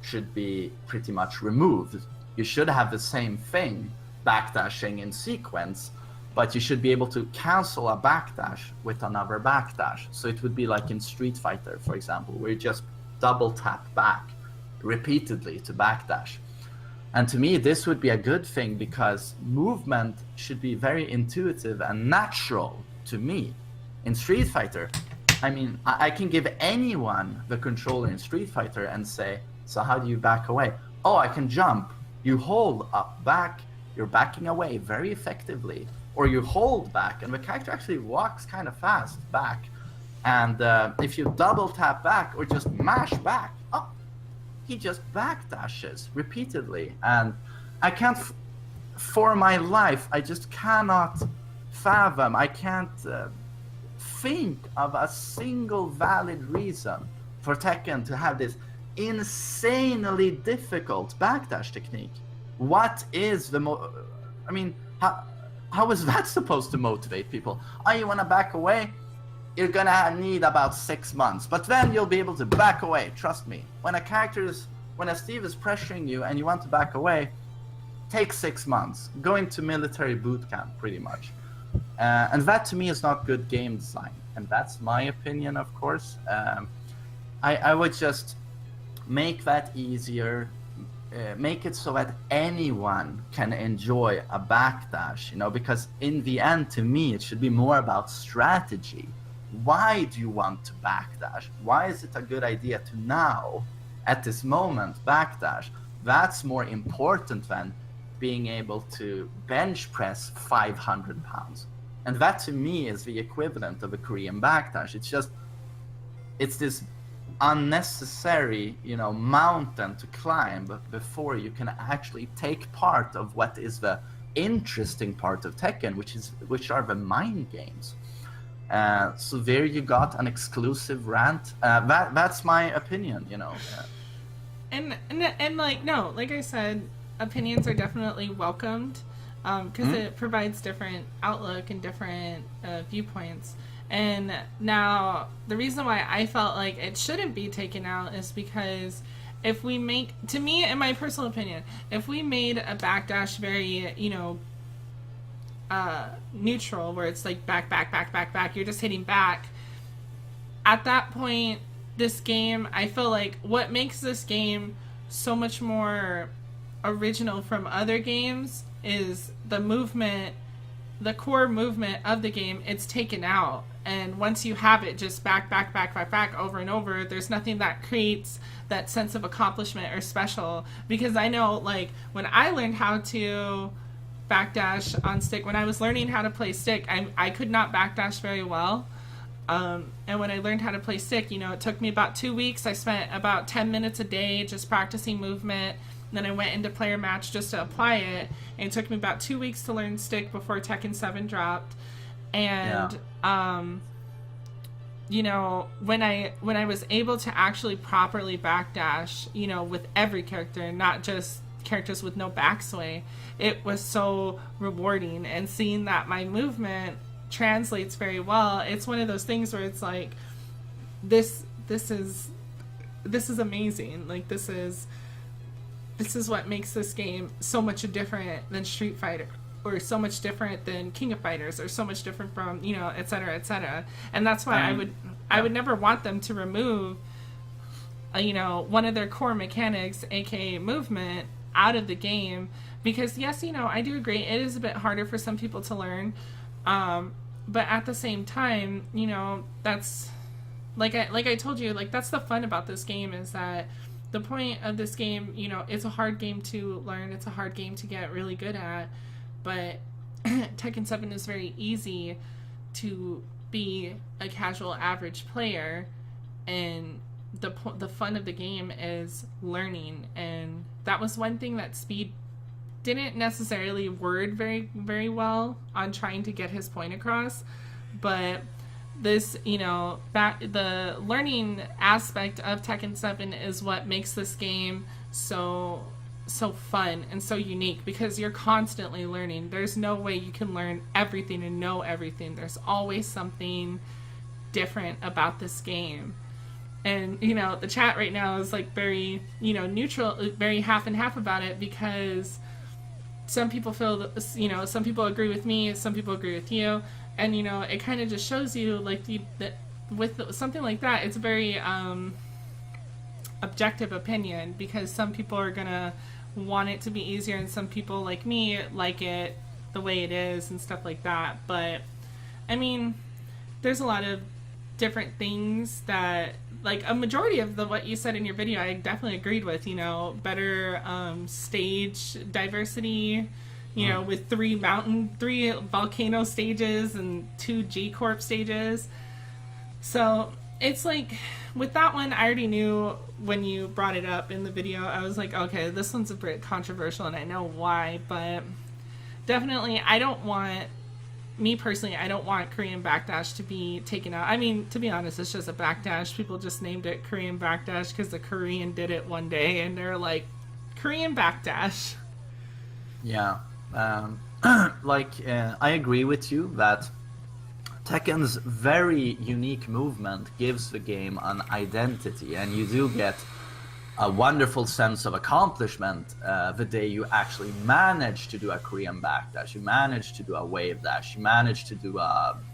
Speaker 2: should be pretty much removed. You should have the same thing, backdashing in sequence, but you should be able to cancel a backdash with another backdash. So it would be like in Street Fighter, for example, where you just double tap back repeatedly to backdash. And to me, this would be a good thing because movement should be very intuitive and natural to me. In Street Fighter, I mean, I can give anyone the controller in Street Fighter and say, so how do you back away? Oh, I can jump. You hold up back, you're backing away very effectively. Or you hold back, and the character actually walks kind of fast back. And if you double tap back or just mash back, oh, he just backdashes repeatedly. And I can't, for my life, I just cannot fathom, I can't think of a single valid reason for Tekken to have this insanely difficult backdash technique. What is the I mean, how is that supposed to motivate people? Oh, you want to back away? You're gonna need about 6 months, but then you'll be able to back away. Trust me. When a Steve is pressuring you and you want to back away, take 6 months. Go into military boot camp, pretty much. And that to me is not good game design. And that's my opinion, of course. I would just make that easier. Make it so that anyone can enjoy a backdash, you know, because in the end, to me, it should be more about strategy. Why do you want to backdash? Why is it a good idea to now, at this moment, backdash? That's more important than being able to bench press 500 pounds. And that to me is the equivalent of a Korean backdash. It's this unnecessary, you know, mountain to climb before you can actually take part of what is the interesting part of Tekken, which are the mind games. So there you got an exclusive rant. That's my opinion, you know.
Speaker 1: And like, no, like I said, opinions are definitely welcomed because it provides different outlook and different viewpoints. And now, the reason why I felt like it shouldn't be taken out is because if we make, to me, in my personal opinion, if we made a backdash very, you know, neutral, where it's like back, you're just hitting back, at that point, this game, I feel like what makes this game so much more original from other games is the movement, the core movement of the game, it's taken out. And once you have it just back over and over, there's nothing that creates that sense of accomplishment or special. Because I know, like, when I learned how to backdash on stick, when I was learning how to play stick, I could not backdash very well. And when I learned how to play stick, you know, it took me about 2 weeks. I spent about 10 minutes a day just practicing movement. Then I went into player match just to apply it. And it took me about 2 weeks to learn stick before Tekken 7 dropped. And you know, when I was able to actually properly backdash, you know, with every character, not just characters with no backsway, it was so rewarding. And seeing that my movement translates very well, it's one of those things where it's like, this is amazing. Like, this is what makes this game so much different than Street Fighter. or so much different than King of Fighters, or so much different from, you know, et cetera, et cetera. And that's why I would never want them to remove, you know, one of their core mechanics, aka movement, out of the game, because yes, you know, I do agree it is a bit harder for some people to learn, but at the same time, you know, that's like I told you, like that's the fun about this game, is that the point of this game, you know, it's a hard game to learn, it's a hard game to get really good at, but Tekken 7 is very easy to be a casual average player, and the fun of the game is learning. And that was one thing that Speed didn't necessarily word very well on trying to get his point across, but this, you know, the learning aspect of Tekken 7 is what makes this game so fun and so unique, because you're constantly learning. There's no way you can learn everything and know everything. There's always something different about this game. And, you know, the chat right now is like very, you know, neutral, very half and half about it, because some people feel, you know, some people agree with me, some people agree with you. And, you know, it kind of just shows you, like, that with something like that, it's a very objective opinion, because some people are going to want it to be easier, and some people, like me, like it the way it is and stuff like that. But, I mean, there's a lot of different things that, like, a majority of what you said in your video I definitely agreed with, you know, better stage diversity, you know, with 3 volcano stages and 2 G-Corp stages. So it's like, with that one, I already knew when you brought it up in the video, I was like, okay, this one's a bit controversial and I know why, but definitely I don't want, me personally, I don't want Korean backdash to be taken out. I mean, to be honest, it's just a backdash. People just named it Korean backdash because the Korean did it one day and they're like, Korean backdash.
Speaker 2: Yeah. I agree with you that Tekken's very unique movement gives the game an identity, and you do get a wonderful sense of accomplishment the day you actually manage to do a Korean backdash, you manage to do a wave dash, you manage to do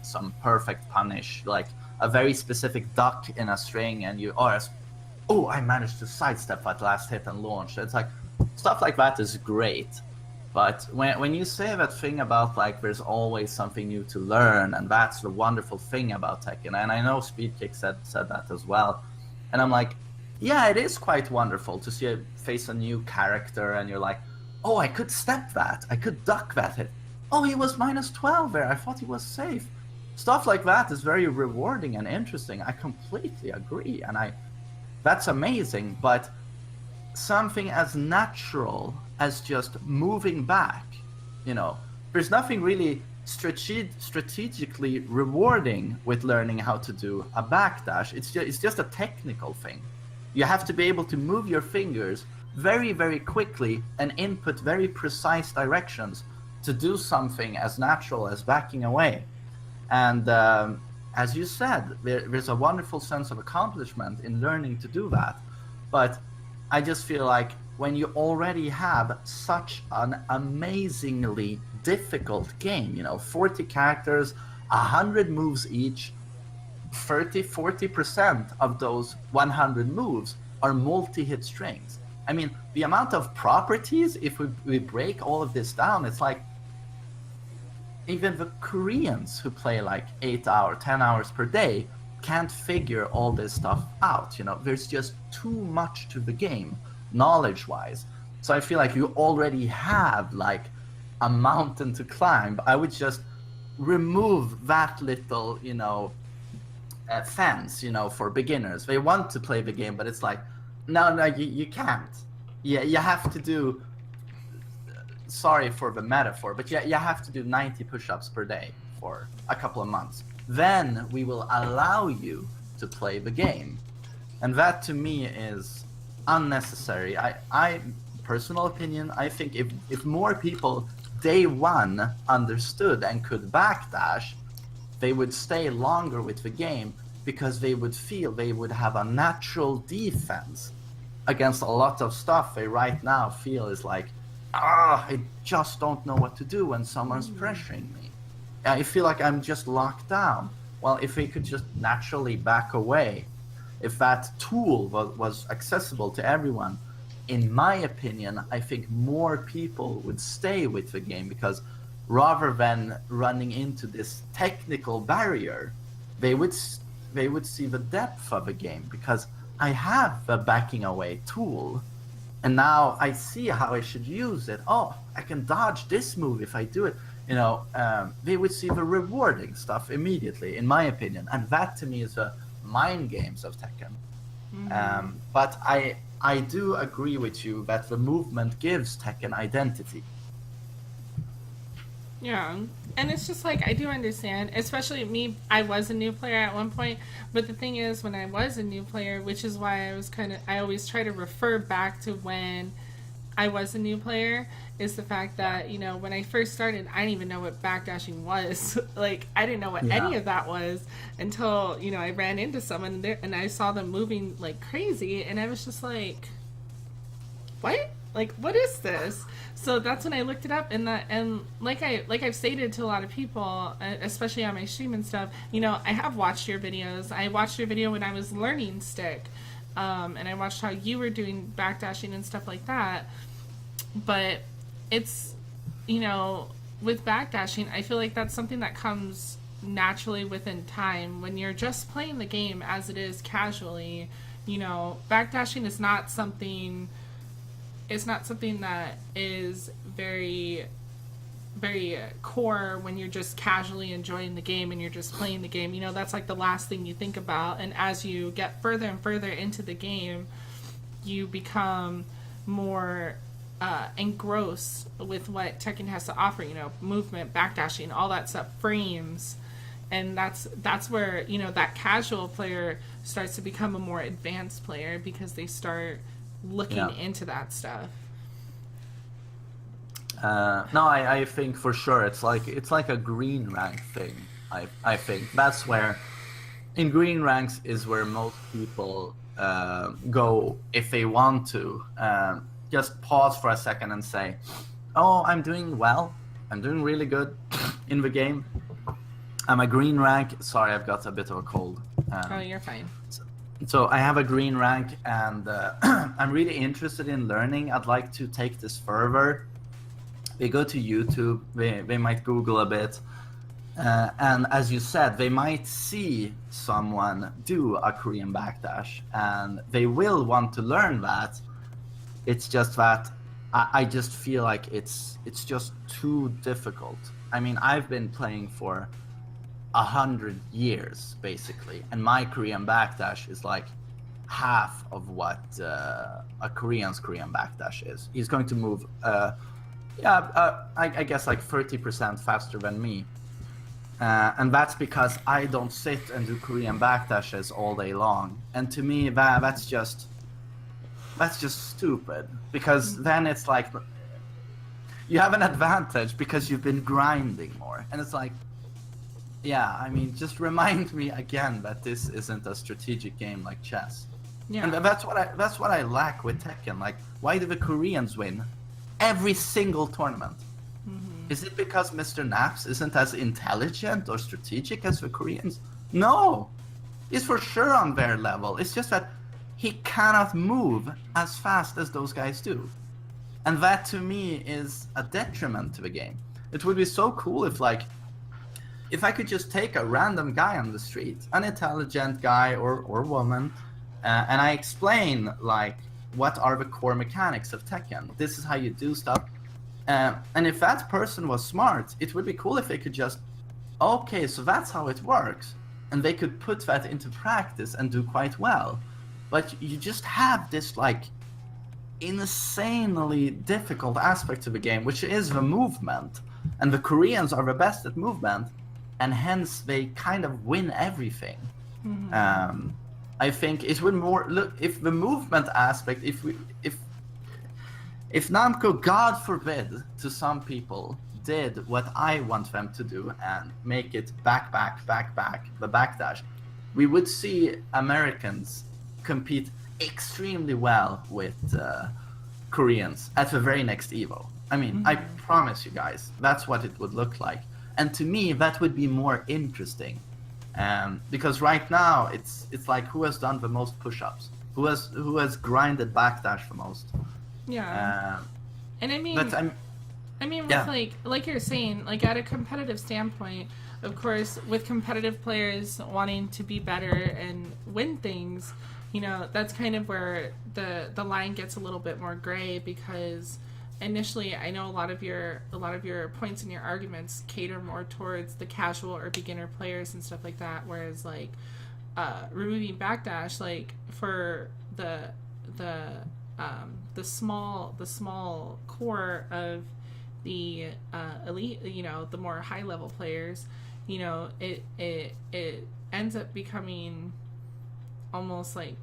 Speaker 2: some perfect punish, like a very specific duck in a string, and I managed to sidestep that last hit and launch. It's like, stuff like that is great. But when you say that thing about, like, there's always something new to learn, and that's the wonderful thing about Tekken, and I know Speedkick said that as well, and I'm like, yeah, it is quite wonderful to see face a new character, and you're like, oh, I could step that, I could duck that hit. Oh, he was -12 there, I thought he was safe. Stuff like that is very rewarding and interesting. I completely agree, and that's amazing, but something as natural as just moving back, you know, there's nothing really strategically rewarding with learning how to do a backdash. It's just a technical thing. You have to be able to move your fingers very, very quickly and input very precise directions to do something as natural as backing away. And as you said, there's a wonderful sense of accomplishment in learning to do that. But I just feel like when you already have such an amazingly difficult game, you know, 40 characters, 100 moves each, 40% of those 100 moves are multi-hit strings. I mean, the amount of properties, if we break all of this down, it's like even the Koreans who play like 8 hours, 10 hours per day can't figure all this stuff out. You know, there's just too much to the game, knowledge-wise. So I feel like you already have like a mountain to climb. I would just remove that little, you know, fence, you know, for beginners. They want to play the game, but it's like, no, you can't. Yeah, you have to do, sorry for the metaphor, but you have to do 90 push-ups per day for a couple of months. Then we will allow you to play the game. And that to me is unnecessary. I personal opinion, I think if more people day one understood and could backdash, they would stay longer with the game, because they would feel they would have a natural defense against a lot of stuff they right now feel is like I just don't know what to do when someone's pressuring me. I feel like I'm just locked down. Well, if we could just naturally back away, if that tool was accessible to everyone, in my opinion, I think more people would stay with the game, because rather than running into this technical barrier, they would see the depth of the game, because I have the backing away tool. And now I see how I should use it. Oh, I can dodge this move if I do it. They would see the rewarding stuff immediately, in my opinion. And that to me is the mind games of Tekken. But I do agree with you that the movement gives Tekken identity.
Speaker 1: Yeah, and it's just like, I do understand, especially me. I was a new player at one point, but the thing is, when I was a new player, which is why I always try to refer back to when I was a new player, is the fact that, when I first started, I didn't even know what backdashing was. Like, I didn't know what any of that was until, I ran into someone there and I saw them moving like crazy, and I was just like, what? Like, what is this? So that's when I looked it up, and like I've stated to a lot of people, especially on my stream and stuff, I have watched your videos. I watched your video when I was learning stick, and I watched how you were doing backdashing and stuff like that. But it's, with backdashing, I feel like that's something that comes naturally within time. When you're just playing the game as it is casually, backdashing is not something... It's not something that is very, very core when you're just casually enjoying the game and you're just playing the game. That's like the last thing you think about. And as you get further and further into the game, you become more engrossed with what Tekken has to offer. Movement, backdashing, all that stuff, frames. And that's where, that casual player starts to become a more advanced player, because they start looking into that stuff.
Speaker 2: No, I think for sure it's like a green rank thing. I think that's where, in green ranks is where most people go if they want to. Just pause for a second and say, oh, I'm doing well, I'm doing really good in the game, I'm a green rank. Sorry, I've got a bit of a cold.
Speaker 1: Oh, you're fine.
Speaker 2: So I have a green rank, and I'm really interested in learning. I'd like to take this further. They go to YouTube, they might Google a bit, and as you said, they might see someone do a Korean backdash, and they will want to learn that. It's just that I just feel like it's just too difficult. I mean, I've been playing for 100 years basically, and my Korean backdash is like half of what a Korean's Korean backdash is. He's going to move I guess like 30% faster than me, and that's because I don't sit and do Korean backdashes all day long. And to me, that's just stupid, because then it's like you have an advantage because you've been grinding more, and it's like, yeah, I mean, just remind me again that this isn't a strategic game like chess. Yeah. And that's what I lack with Tekken. Like, why do the Koreans win every single tournament? Mm-hmm. Is it because Mr. Naps isn't as intelligent or strategic as the Koreans? No, he's for sure on their level. It's just that he cannot move as fast as those guys do, and that to me is a detriment to the game. It would be so cool if I could just take a random guy on the street, an intelligent guy or woman, and I explain, like, what are the core mechanics of Tekken? This is how you do stuff. And if that person was smart, it would be cool if they could just, okay, so that's how it works. And they could put that into practice and do quite well. But you just have this, like, insanely difficult aspect to the game, which is the movement. And the Koreans are the best at movement, and hence they kind of win everything. Mm-hmm. I think it would more look if the movement aspect, if Namco, God forbid, to some people, did what I want them to do and make it back, the backdash, we would see Americans compete extremely well with Koreans at the very next Evo. I mean, I promise you guys, that's what it would look like. And to me, that would be more interesting. Because right now, it's like who has done the most push-ups? Who has grinded backdash the most?
Speaker 1: Yeah. And I mean, with
Speaker 2: yeah.
Speaker 1: like you're saying, like at a competitive standpoint, of course, with competitive players wanting to be better and win things, you know, that's kind of where the line gets a little bit more gray, because initially I know a lot of your points in your arguments cater more towards the casual or beginner players and stuff like that, whereas like removing backdash, like for the small core of the elite, you know, the more high level players, you know, it ends up becoming almost like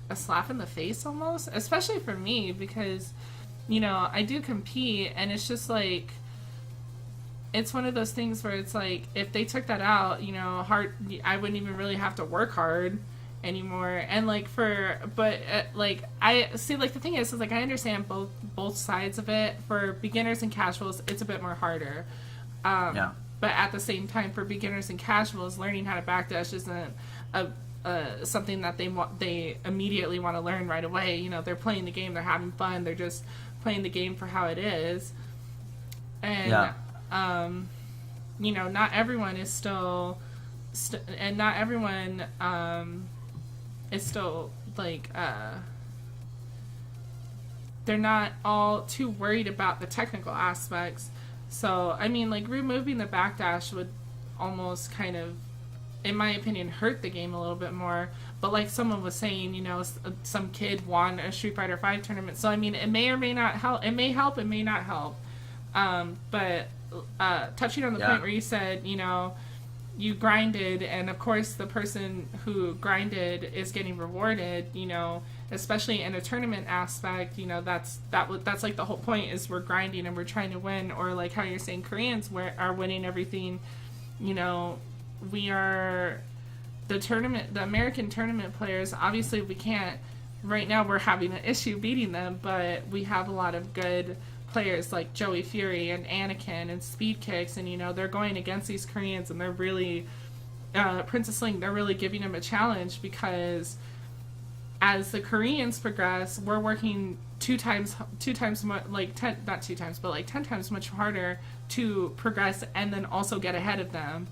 Speaker 1: a slap in the face almost, especially for me, because, you know, I do compete, and it's just like, it's one of those things where it's like, if they took that out, you know, I wouldn't even really have to work hard anymore. And like like I see, like the thing is like I understand both sides of it. For beginners and casuals, it's a bit more harder. But at the same time, for beginners and casuals, learning how to backdash isn't something that they immediately want to learn right away. You know, they're playing the game, they're having fun, they're just playing the game for how it is. And you know, not everyone is and not everyone is still like they're not all too worried about the technical aspects. So I mean, like, removing the backdash would almost kind of, in my opinion, hurt the game a little bit more. But like someone was saying, you know, some kid won a Street Fighter V tournament, so I mean, it may or may not help. It may help, it may not help. But touching on the point where you said, you know, you grinded, and of course the person who grinded is getting rewarded, you know, especially in a tournament aspect, you know, that's like the whole point, is we're grinding and we're trying to win. Or like how you're saying Koreans are winning everything, you know, we are the American tournament players. Obviously we can't, right now we're having an issue beating them, but we have a lot of good players like Joey Fury and Anakin and Speed Kicks, and you know, they're going against these Koreans, and they're really Princess Link, they're really giving them a challenge, because as the Koreans progress, we're working 10 times much harder to progress and then also get ahead of them,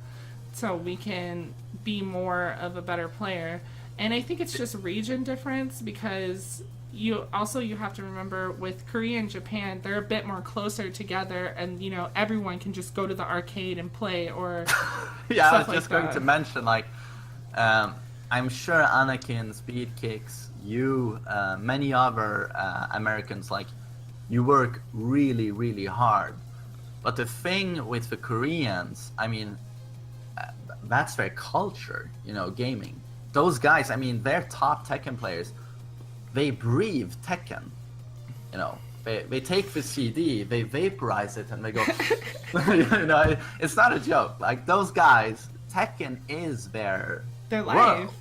Speaker 1: so we can be more of a better player. And I think it's just region difference, because you have to remember, with Korea and Japan, they're a bit more closer together, and you know, everyone can just go to the arcade and play, or
Speaker 2: I was just going to mention, like, I'm sure Anakin, Speed Kicks, many other Americans, like, you work really, really hard. But the thing with the Koreans, I mean, that's their culture, you know, gaming. Those guys, I mean, they're top Tekken players. They breathe Tekken, you know. They take the CD, they vaporize it, and they go. You know, it's not a joke. Like, those guys, Tekken is their
Speaker 1: life.
Speaker 2: World,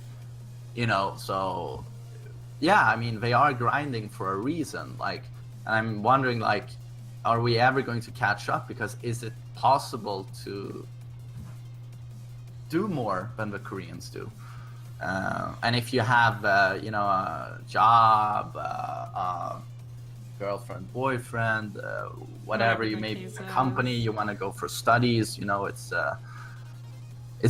Speaker 2: you know. So, yeah, I mean, they are grinding for a reason. Like, and I'm wondering, like, are we ever going to catch up? Because is it possible to do more than the Koreans do? And if you have, you know, a job, girlfriend, boyfriend, whatever you may be, a company, you want to go for studies, you know, it's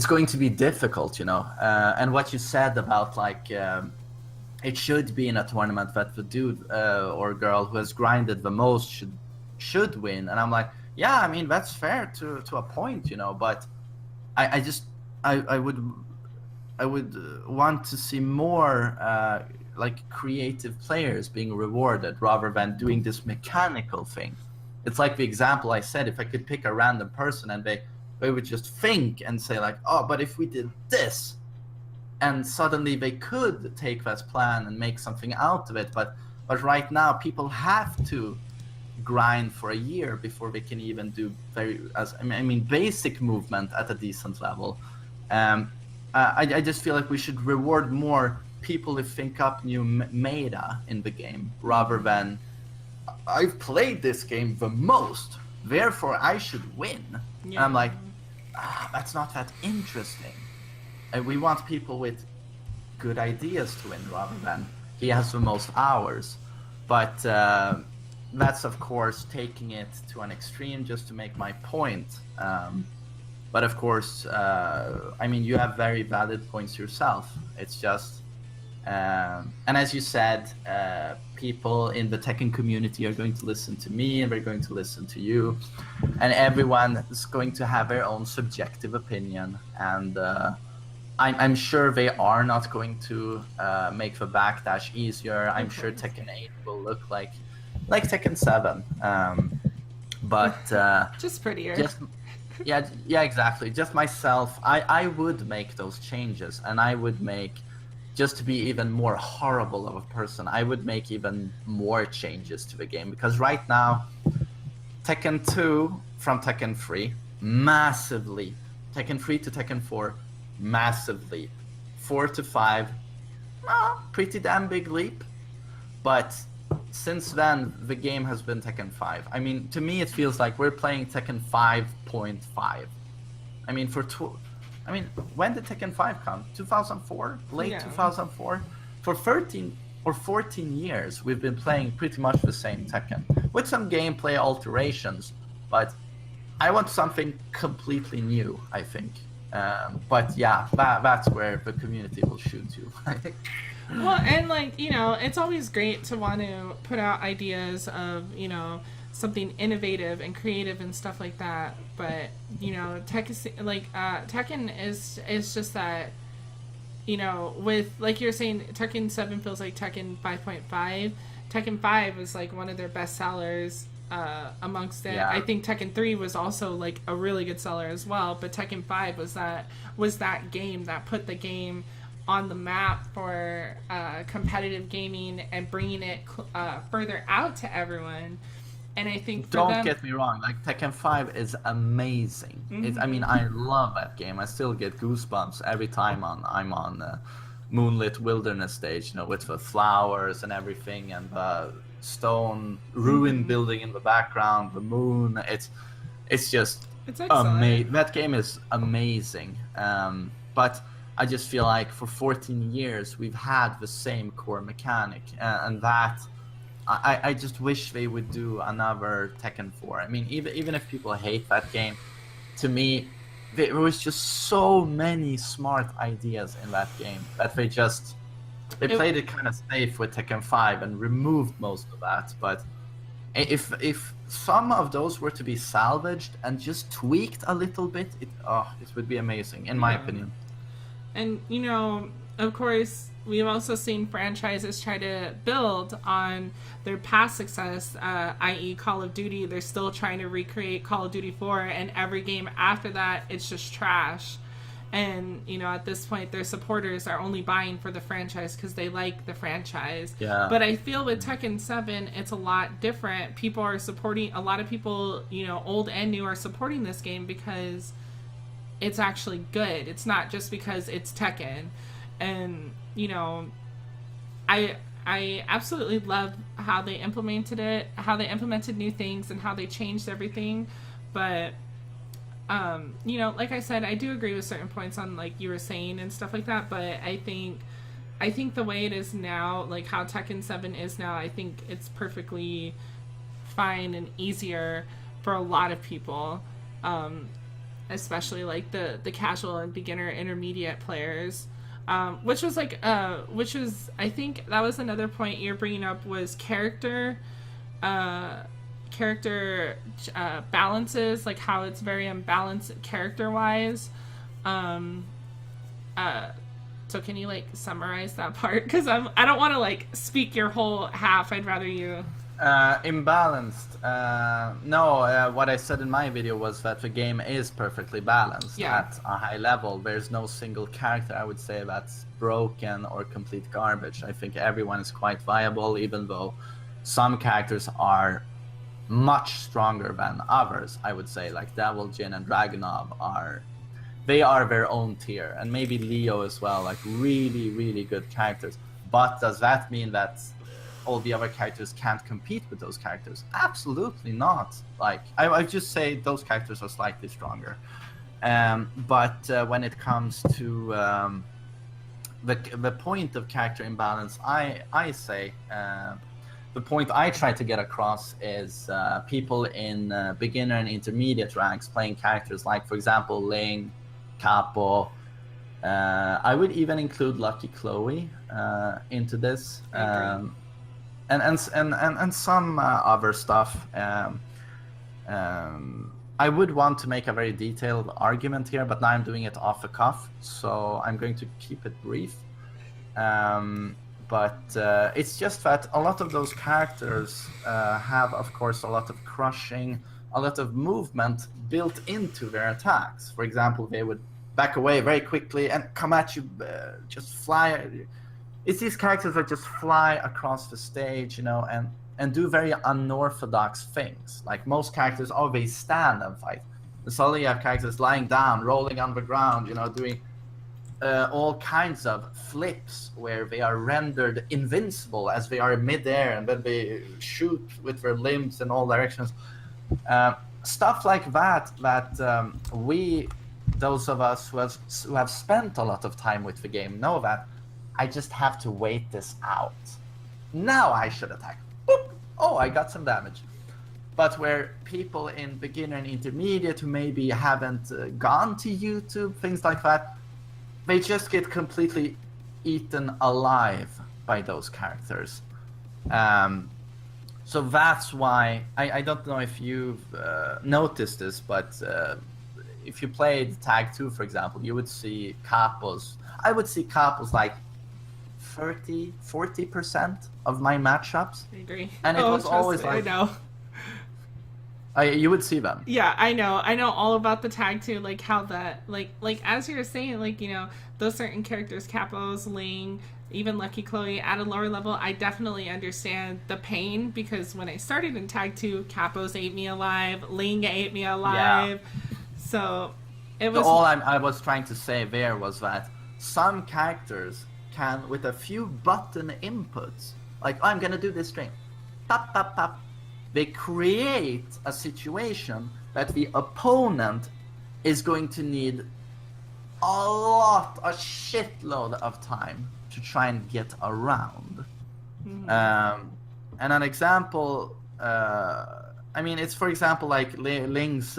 Speaker 2: going to be difficult, you know. And what you said about, like, it should be in a tournament that the dude or girl who has grinded the most should win. And I'm like, yeah, I mean, that's fair to a point, you know, but I would want to see more like creative players being rewarded rather than doing this mechanical thing. It's like the example I said, if I could pick a random person and they would just think and say, like, oh, but if we did this, and suddenly they could take that plan and make something out of it. But right now people have to grind for a year before they can even do basic movement at a decent level. I just feel like we should reward more people to think up new meta in the game rather than I've played this game the most, therefore I should win. And I'm like, that's not that interesting. And we want people with good ideas to win rather than he has the most hours. But that's of course taking it to an extreme just to make my point. But of course, I mean, you have very valid points yourself. It's just, and as you said, people in the Tekken community are going to listen to me and they're going to listen to you. And everyone is going to have their own subjective opinion. And I'm sure they are not going to make the backdash easier. I'm sure Tekken 8 will look like Tekken 7. But
Speaker 1: just prettier.
Speaker 2: Yeah, exactly. Just myself, I would make those changes, and I would make, just to be even more horrible of a person, I would make even more changes to the game. Because right now, Tekken 2 from Tekken 3, massive leap. Tekken 3 to Tekken 4, massive leap. 4 to 5, pretty damn big leap. But since then, the game has been Tekken 5. I mean, to me, it feels like we're playing Tekken 5.5. I mean, when did Tekken 5 come? 2004? Late 2004? For 13 or 14 years, we've been playing pretty much the same Tekken, with some gameplay alterations, but I want something completely new, I think. But yeah, that's where the community will shoot you, I think.
Speaker 1: Well, and like, you know, it's always great to want to put out ideas of, you know, something innovative and creative and stuff like that. But, you know, Tekken is just that, you know, with, like you're saying, Tekken 7 feels like Tekken 5.5. Tekken 5 is like one of their best sellers amongst it. Yeah. I think Tekken 3 was also like a really good seller as well, but Tekken 5 was that game that put the game on the map for competitive gaming and bringing it further out to everyone. And I think
Speaker 2: don't get me wrong, like Tekken 5 is amazing. I mean, I love that game. I still get goosebumps every time I'm on Moonlit Wilderness stage, you know, with the flowers and everything, and the stone ruin building in the background, the moon. It's just amazing. That game is amazing. But I just feel like for 14 years we've had the same core mechanic, and that I just wish they would do another Tekken 4. I mean, even if people hate that game, to me, there was just so many smart ideas in that game that they played it kind of safe with Tekken 5 and removed most of that. But if some of those were to be salvaged and just tweaked a little bit, it would be amazing, in my opinion.
Speaker 1: And, you know, of course, we've also seen franchises try to build on their past success, i.e. Call of Duty. They're still trying to recreate Call of Duty 4, and every game after that, it's just trash. And, you know, at this point, their supporters are only buying for the franchise because they like the franchise.
Speaker 2: Yeah.
Speaker 1: But I feel with Tekken 7, it's a lot different. People are supporting, a lot of people, you know, old and new, are supporting this game because it's actually good. It's not just because it's Tekken. And, you know, I absolutely love how they implemented it, how they implemented new things, and how they changed everything. But, you know, like I said, I do agree with certain points on, like you were saying and stuff like that. But I think the way it is now, like how Tekken 7 is now, I think it's perfectly fine and easier for a lot of people. Especially like the casual and beginner intermediate players, which was I think that was another point you're bringing up, was character balances, like how it's very unbalanced character wise. So can you like summarize that part, because I don't want to like speak your whole half. I'd rather you.
Speaker 2: Imbalanced. No, what I said in my video was that the game is perfectly balanced at a high level. There's no single character, I would say, that's broken or complete garbage. I think everyone is quite viable, even though some characters are much stronger than others. I would say, like Devil Jin and Dragunov they are their own tier, and maybe Leo as well, like really, really good characters. But does that mean that all the other characters can't compete with those characters? Absolutely not. Like, I just say those characters are slightly stronger. But when it comes to the point of character imbalance, I say the point I try to get across is people in beginner and intermediate ranks playing characters like, for example, Ling, Capo. I would even include Lucky Chloe into this, and some other stuff. I would want to make a very detailed argument here, but now I'm doing it off the cuff, so I'm going to keep it brief. But it's just that a lot of those characters have, of course, a lot of crushing, a lot of movement built into their attacks. For example, they would back away very quickly and come at you, just fly. It's these characters that just fly across the stage, you know, and do very unorthodox things. Like most characters always stand and fight. Suddenly you have characters lying down, rolling on the ground, you know, doing all kinds of flips where they are rendered invincible as they are in midair, and then they shoot with their limbs in all directions. Stuff like that, we, those of us who have spent a lot of time with the game, know that I just have to wait this out. Now I should attack. Boop! Oh, I got some damage. But where people in beginner and intermediate who maybe haven't gone to YouTube, things like that, they just get completely eaten alive by those characters. So that's why, I don't know if you've noticed this, but if you played Tag 2, for example, you would see Capos. I would see Capos like 40% of my matchups.
Speaker 1: I agree.
Speaker 2: And it was always like...
Speaker 1: I know.
Speaker 2: You would see them.
Speaker 1: Yeah, I know all about the tag too, like how that, like as you were saying, like, you know, those certain characters, Capos, Ling, even Lucky Chloe, at a lower level, I definitely understand the pain, because when I started in tag 2, Capos ate me alive, Ling ate me alive. Yeah. So it was...
Speaker 2: All I was trying to say there was that some characters can, with a few button inputs, like, oh, I'm gonna do this string, tap, tap, tap, they create a situation that the opponent is going to need a shitload of time to try and get around. Mm-hmm. And an example, I mean, it's, for example, like Ling's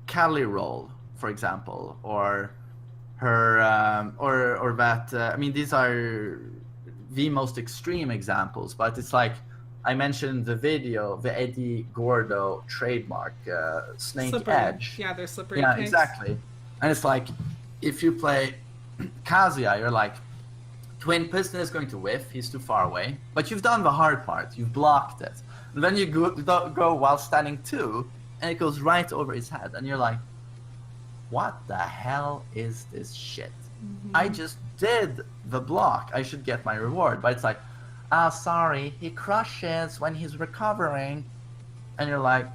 Speaker 2: Kali roll, for example, or her, or that, I mean, these are the most extreme examples, but it's like, I mentioned the video, the Eddie Gordo trademark, Snake
Speaker 1: slippery.
Speaker 2: Edge.
Speaker 1: Yeah, they're slippery.
Speaker 2: Yeah,
Speaker 1: picks.
Speaker 2: Exactly. And it's like, if you play Kazuya, you're like, Twin Piston is going to whiff, he's too far away. But you've done the hard part, you've blocked it. And then you go while standing 2, and it goes right over his head. And you're like, what the hell is this shit? Mm-hmm. I just did the block, I should get my reward. But it's like, sorry, he crushes when he's recovering. And you're like,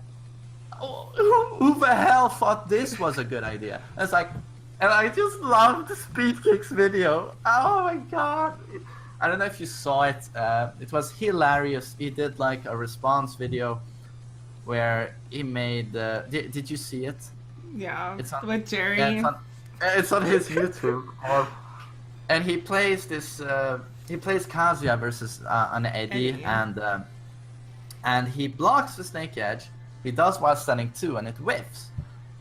Speaker 2: oh, who the hell thought this was a good idea? And it's like, and I just loved the Speed Kicks video. Oh my god. I don't know if you saw it. It was hilarious. He did like a response video where he made, did you see it?
Speaker 1: Yeah,
Speaker 2: it's on,
Speaker 1: with Jerry.
Speaker 2: Yeah, it's on his YouTube. And he plays this, he plays Kazuya versus an Eddie, yeah. And he blocks the Snake Edge. He does while standing 2, and it whiffs.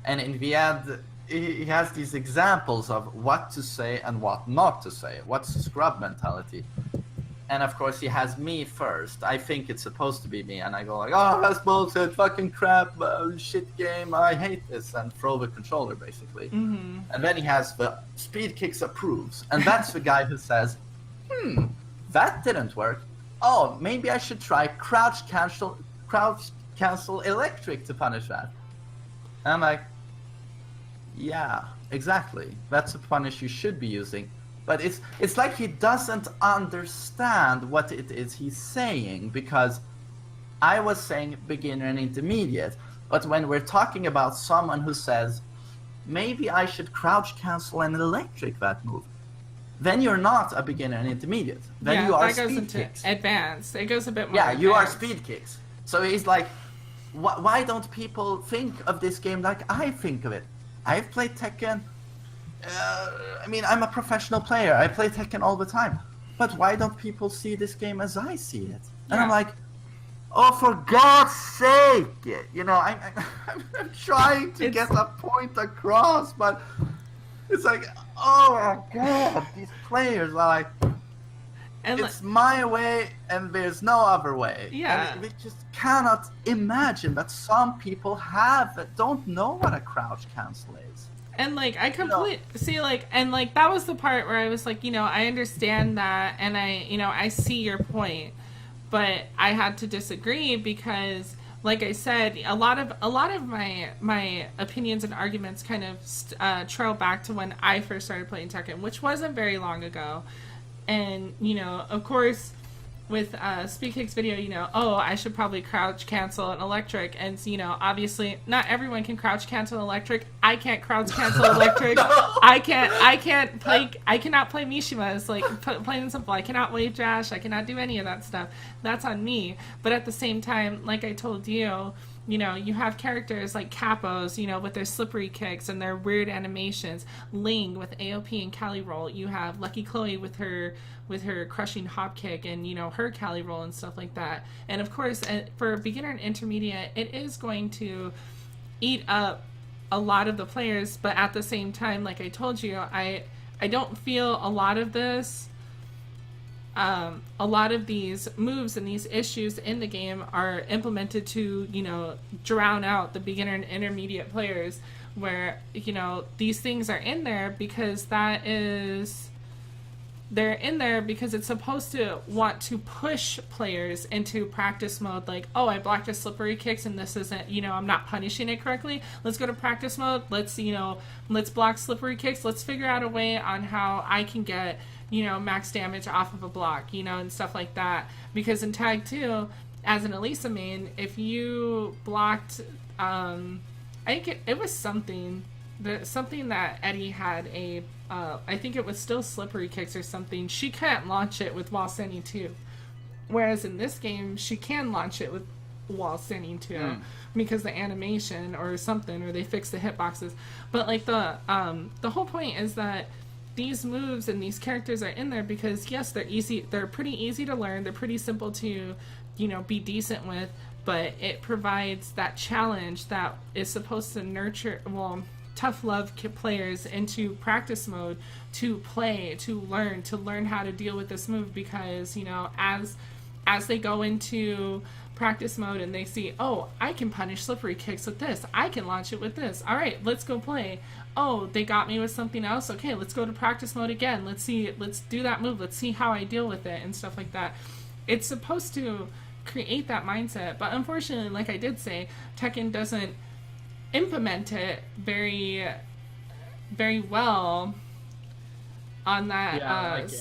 Speaker 2: And in the end, he has these examples of what to say and what not to say. What's scrub mentality? And of course, he has me first. I think it's supposed to be me, and I go like, "Oh, that's bullshit, fucking crap, shit game. I hate this," and throw the controller basically. Mm-hmm. And then he has the Speed Kicks approves, and that's the guy who says, that didn't work. Oh, maybe I should try crouch cancel electric to punish that. And I'm like, yeah, exactly. That's a punish you should be using. But it's like he doesn't understand what it is he's saying, because I was saying beginner and intermediate, but when we're talking about someone who says, maybe I should crouch cancel and electric that move. Then you're not a beginner and intermediate. Then you are
Speaker 1: that goes
Speaker 2: speed
Speaker 1: into
Speaker 2: kicks.
Speaker 1: advanced. It goes a bit more.
Speaker 2: Yeah, you are
Speaker 1: advanced.
Speaker 2: speed kicks. So he's like, why don't people think of this game like I think of it? I've played Tekken. I mean, I'm a professional player. I play Tekken all the time. But why don't people see this game as I see it? And I'm like, oh, for God's sake! You know, I'm trying to get a point across, but it's like, oh my God, these players are like, and it's my way and there's no other way.
Speaker 1: Yeah.
Speaker 2: And we just cannot imagine that some people don't know what a crouch cancel is.
Speaker 1: And like I see like and like that was the part where I was like, you know, I understand that and I see your point, but I had to disagree because like I said, a lot of my opinions and arguments kind of trail back to when I first started playing Tekken, which wasn't very long ago. And, you know, of course, with Speed Kick's video, you know, oh, I should probably crouch cancel an electric. And, you know, obviously, not everyone can crouch cancel electric. I can't crouch cancel electric.
Speaker 2: No.
Speaker 1: I cannot play Mishima's, like, plain and simple. I cannot wave dash. I cannot do any of that stuff. That's on me. But at the same time, like I told you, you know, you have characters like Capos, you know, with their slippery kicks and their weird animations. Ling with AOP and Cali roll. You have Lucky Chloe with her crushing hop kick and, you know, her Cali roll and stuff like that. And of course, for beginner and intermediate, it is going to eat up a lot of the players. But at the same time, like I told you, I don't feel a lot of this. A lot of these moves and these issues in the game are implemented to, you know, drown out the beginner and intermediate players where, you know, these things are in there because they're in there because it's supposed to want to push players into practice mode. Like, oh, I blocked a slippery kicks and this isn't, you know, I'm not punishing it correctly. Let's go to practice mode. Let's block slippery kicks. Let's figure out a way on how I can get, you know, max damage off of a block, you know, and stuff like that. Because in Tag 2, as an Elisa main, if you blocked, I think it was something that Eddie had I think it was still slippery kicks or something. She can't launch it with wall standing too. Whereas in this game, she can launch it with wall standing too. Because the animation or something, or they fix the hitboxes. But like the whole point is that these moves and these characters are in there because yes, they're pretty easy to learn, they're pretty simple to, you know, be decent with, but it provides that challenge that is supposed to nurture, well, tough love players into practice mode to play, to learn how to deal with this move because, you know, as they go into practice mode and they see, oh, I can punish slippery kicks with this, I can launch it with this, all right, let's go play. Oh, they got me with something else, okay, let's go to practice mode again, let's do that move, let's see how I deal with it and stuff like that. It's supposed to create that mindset, but unfortunately, like I did say, Tekken doesn't implement it very, very well on that.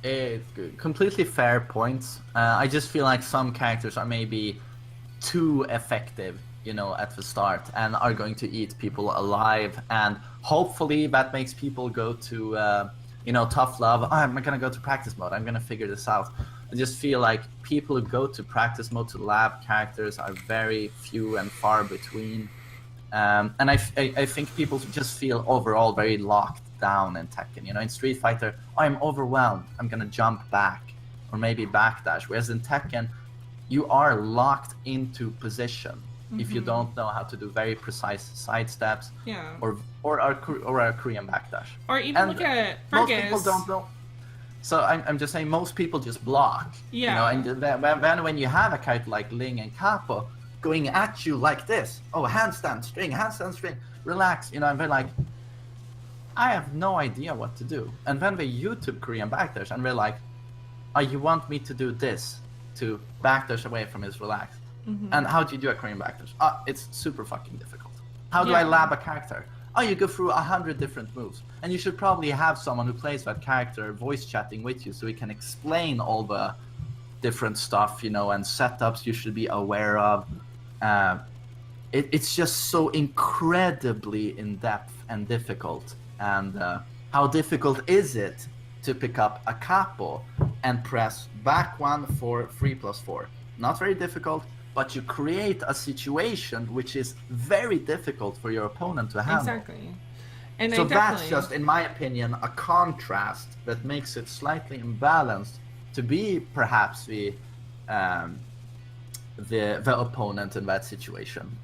Speaker 2: It's good. Completely fair points. I just feel like some characters are maybe too effective, you know, at the start and are going to eat people alive, and hopefully that makes people go to you know, tough love. Oh, I'm gonna go to practice mode, I'm gonna figure this out. I just feel like people who go to practice mode to lab characters are very few and far between. And I think people just feel overall very locked down in Tekken. You know, in Street Fighter, oh, I'm overwhelmed, I'm gonna jump back or maybe backdash. Whereas in Tekken, you are locked into position if you don't know how to do very precise side steps, or a Korean backdash.
Speaker 1: Or even look at
Speaker 2: most people don't know. So I'm just saying most people just block. Yeah. You know, and then when you have a character like Ling and Capo going at you like this, oh, handstand string, relax, you know, and they're like, I have no idea what to do. And then they YouTube Korean backdash and they're like, oh, you want me to do this to backdash away from his relax. And how do you do a Korean backdash? It's super fucking difficult. How do I lab a character? Oh, you go through 100 different moves. And you should probably have someone who plays that character voice chatting with you so he can explain all the different stuff, you know, and setups you should be aware of. it's just so incredibly in depth and difficult. And how difficult is it to pick up a capo and press back 1 for 3+4? Not very difficult, but you create a situation which is very difficult for your opponent to handle.
Speaker 1: Exactly. And
Speaker 2: so that's just, in my opinion, a contrast that makes it slightly imbalanced to be perhaps the opponent in that situation.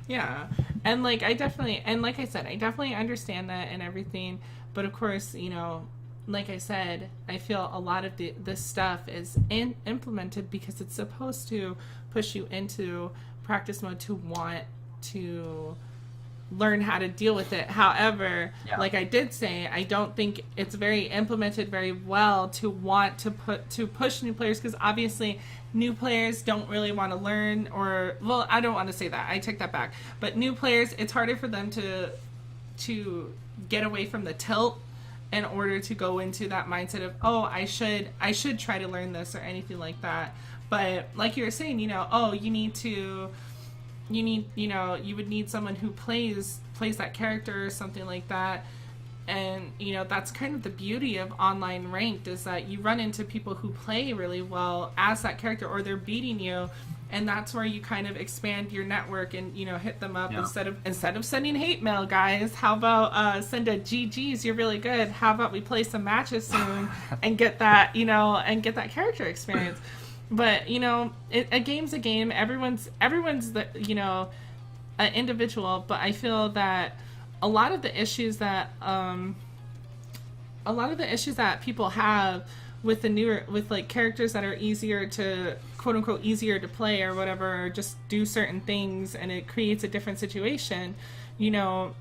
Speaker 1: Yeah, and like I said, I definitely understand that and everything, but of course, you know, like I said, I feel a lot of this stuff is implemented because it's supposed to push you into practice mode to want to learn how to deal with it. However, like I did say, I don't think it's very implemented very well to want to push new players, because obviously new players don't really want to learn, or, well, I don't want to say that. I take that back. But new players, it's harder for them to get away from the tilt in order to go into that mindset of, oh, I should try to learn this or anything like that. But like you were saying, you know, oh, you would need someone who plays that character or something like that. And, you know, that's kind of the beauty of online ranked, is that you run into people who play really well as that character, or they're beating you, and that's where you kind of expand your network and, you know, hit them up. Instead of sending hate mail, guys, how about send a GG's, you're really good, how about we play some matches soon and get that, you know, and get that character experience. But, you know, a game's a game. Everyone's the, you know, an individual. But I feel that a lot of the issues that people have with with like characters that are easier to, quote unquote, easier to play or whatever, or just do certain things, and it creates a different situation. You know,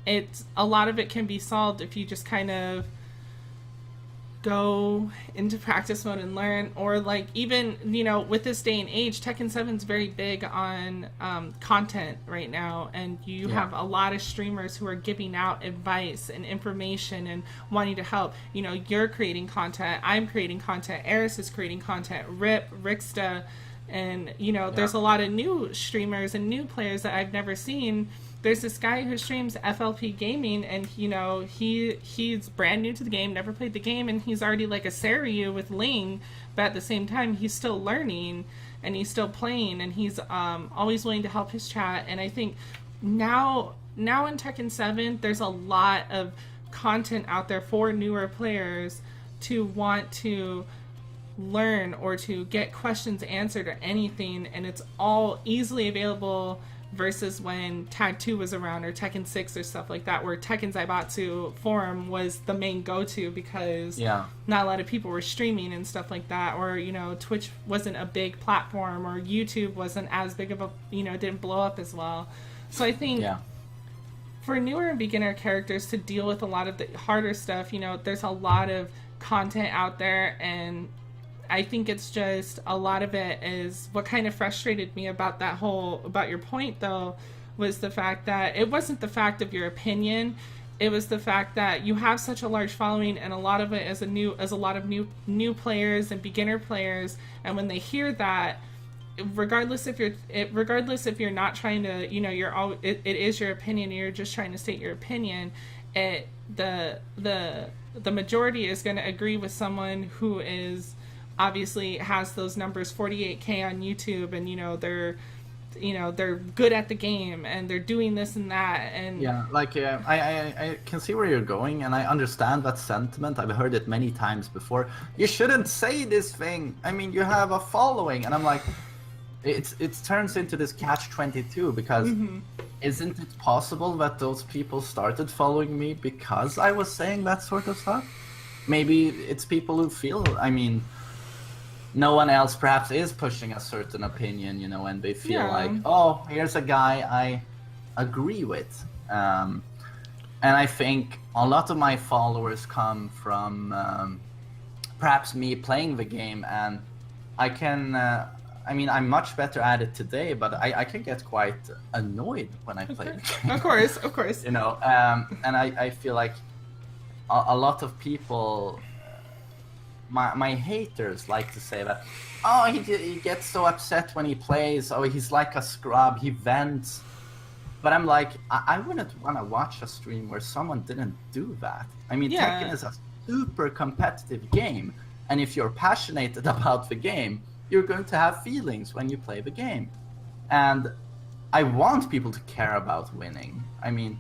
Speaker 1: a lot of it can be solved if you just kind of go into practice mode and learn. Or like, even, you know, with this day and age, Tekken 7 is very big on content right now, and you have a lot of streamers who are giving out advice and information and wanting to help. You know, you're creating content, I'm creating content, Eris is creating content, Rixta, and, you know, there's a lot of new streamers and new players that I've never seen. There's this guy who streams FLP Gaming, and, you know, he's brand new to the game, never played the game, and he's already like a Saryu with Ling, but at the same time, he's still learning, and he's still playing, and he's always willing to help his chat. And I think now in Tekken 7, there's a lot of content out there for newer players to want to learn or to get questions answered or anything, and it's all easily available, versus when Tag 2 was around, or Tekken 6 or stuff like that, where Tekken Zaibatsu forum was the main go-to, because not a lot of people were streaming and stuff like that, or, you know, Twitch wasn't a big platform, or YouTube wasn't as big of a, you know, didn't blow up as well. So I think for newer and beginner characters to deal with a lot of the harder stuff, you know, there's a lot of content out there, and I think it's just a lot of it is what kind of frustrated me about your point, though, was the fact that it wasn't the fact of your opinion. It was the fact that you have such a large following, and a lot of it is a lot of new players and beginner players. And when they hear that, regardless if you're not trying to, you know, it is your opinion, and you're just trying to state your opinion, the majority is going to agree with someone who is obviously has those numbers, 48K on YouTube, and, you know, they're good at the game, and they're doing this and that, and I can see where you're going, and I understand that sentiment. I've heard it many times before. You shouldn't say this thing, I mean, you have a following. And I'm like, it turns into this catch-22, because isn't it possible that those people started following me because I was saying that sort of stuff? Maybe it's people who feel, I mean, no one else perhaps is pushing a certain opinion, you know, and they feel like, oh, here's a guy I agree with. And I think a lot of my followers come from perhaps me playing the game, and I can, I mean, I'm much better at it today, but I can get quite annoyed when I play the game. Of course.
Speaker 2: You know, and I feel like a lot of people my haters like to say that, oh, he gets so upset when he plays. Oh, he's like a scrub. He vents. But I'm like, I wouldn't want to watch a stream where someone didn't do that. I mean,
Speaker 1: Yeah.
Speaker 2: Tekken is a super competitive game, and if you're passionate about the game, you're going to have feelings when you play the game. And I want people to care about winning. I mean,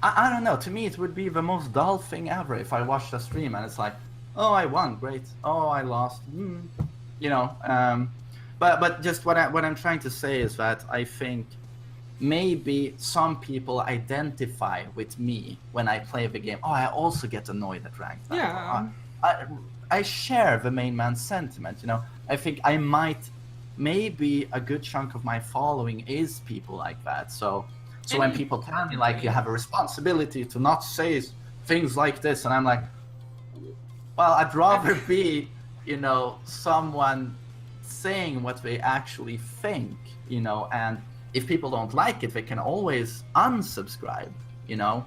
Speaker 2: I don't know. To me, it would be the most dull thing ever if I watched a stream and it's like, oh, I won, great. Oh, I lost. You know. But just what I'm trying to say is that I think maybe some people identify with me when I play the game. Oh, I also get annoyed at ranked battle.
Speaker 1: Yeah.
Speaker 2: I share the main man's sentiment. You know, I think I might. Maybe a good chunk of my following is people like that. So when people tell me like you have a responsibility to not say things like this, and I'm like, well, I'd rather be, you know, someone saying what they actually think, you know, and if people don't like it, they can always unsubscribe, you know.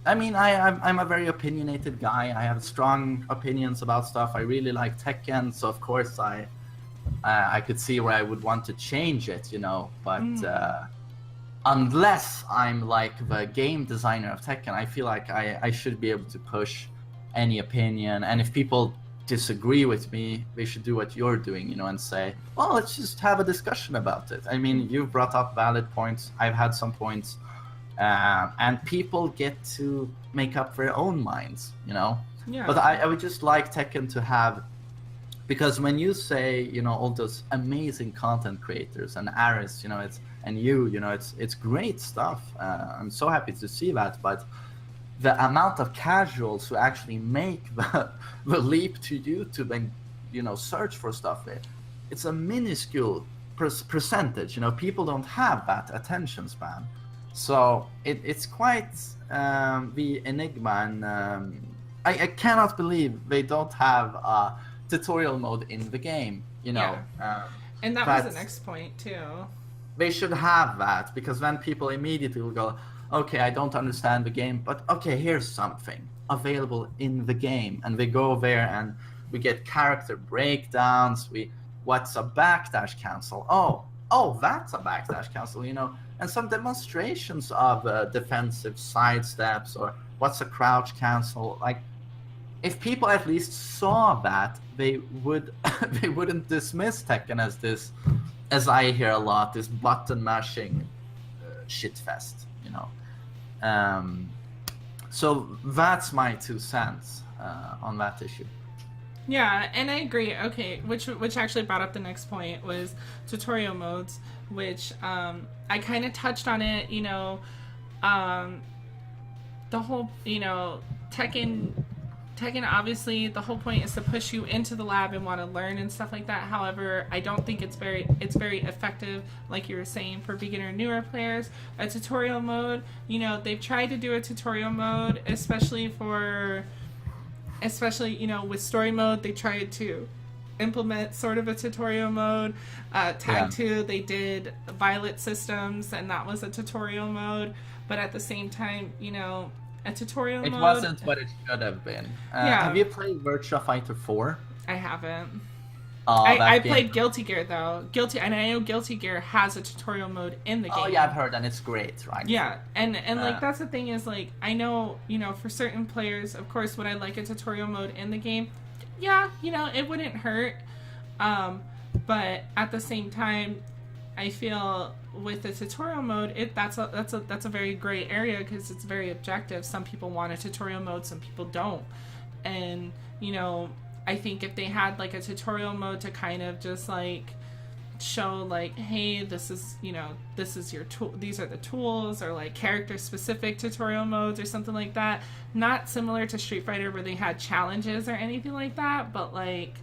Speaker 2: I mean, I'm a very opinionated guy. I have strong opinions about stuff. I really like Tekken, so of course I could see where I would want to change it, you know. But unless I'm like the game designer of Tekken, I feel like I should be able to push any opinion. And if people disagree with me, they should do what you're doing, you know, and say, well, let's just have a discussion about it. I mean, you've brought up valid points. I've had some points. And people get to make up their own minds, you know.
Speaker 1: Yeah.
Speaker 2: But I would just like Tekken to have, because when you say, you know, all those amazing content creators and Aris, you know, and you know, it's great stuff. I'm so happy to see that. But the amount of casuals who actually make the leap to YouTube and, you know, search for stuff, it's a minuscule percentage. You know, people don't have that attention span. So it's quite the enigma, and I cannot believe they don't have a tutorial mode in the game, you know.
Speaker 1: Yeah. And that was the next point too.
Speaker 2: They should have that, because then people immediately will go, okay, I don't understand the game, but okay, here's something available in the game. And they go there and we get character breakdowns, what's a backdash cancel? Oh, that's a backdash cancel, you know, and some demonstrations of defensive sidesteps, or what's a crouch cancel. Like, if people at least saw that, they wouldn't dismiss Tekken as this, as I hear a lot, this button mashing shitfest, you know. So that's my 2 cents on that issue.
Speaker 1: Yeah, and I agree. Okay, which actually brought up the next point was tutorial modes, which I kind of touched on it. You know, the whole, you know, Tekken obviously the whole point is to push you into the lab and want to learn and stuff like that. However, I don't think it's very effective, like you were saying, for beginner and newer players. A tutorial mode, you know, they've tried to do a tutorial mode, especially you know, with story mode. They tried to implement sort of a tutorial mode. Tag 2, they did Violet Systems, and that was a tutorial mode. But at the same time, you know, a tutorial mode...
Speaker 2: It wasn't what it should have been. Have you played Virtua Fighter 4?
Speaker 1: I haven't.
Speaker 2: I
Speaker 1: played Guilty Gear, though. And I know Guilty Gear has a tutorial mode in the game.
Speaker 2: Oh, yeah, I've heard, and it's great, right?
Speaker 1: Yeah, and like, that's the thing is, like, I know, you know, for certain players, of course, would I like a tutorial mode in the game? Yeah, you know, it wouldn't hurt. But at the same time, I feel with the tutorial mode, that's a very gray area, because it's very objective. Some people want a tutorial mode, some people don't. And, you know, I think if they had like a tutorial mode to kind of just like show like, hey, this is, you know, this is your tool, these are the tools, or like character specific tutorial modes or something like that, not similar to Street Fighter where they had challenges or anything like that, but like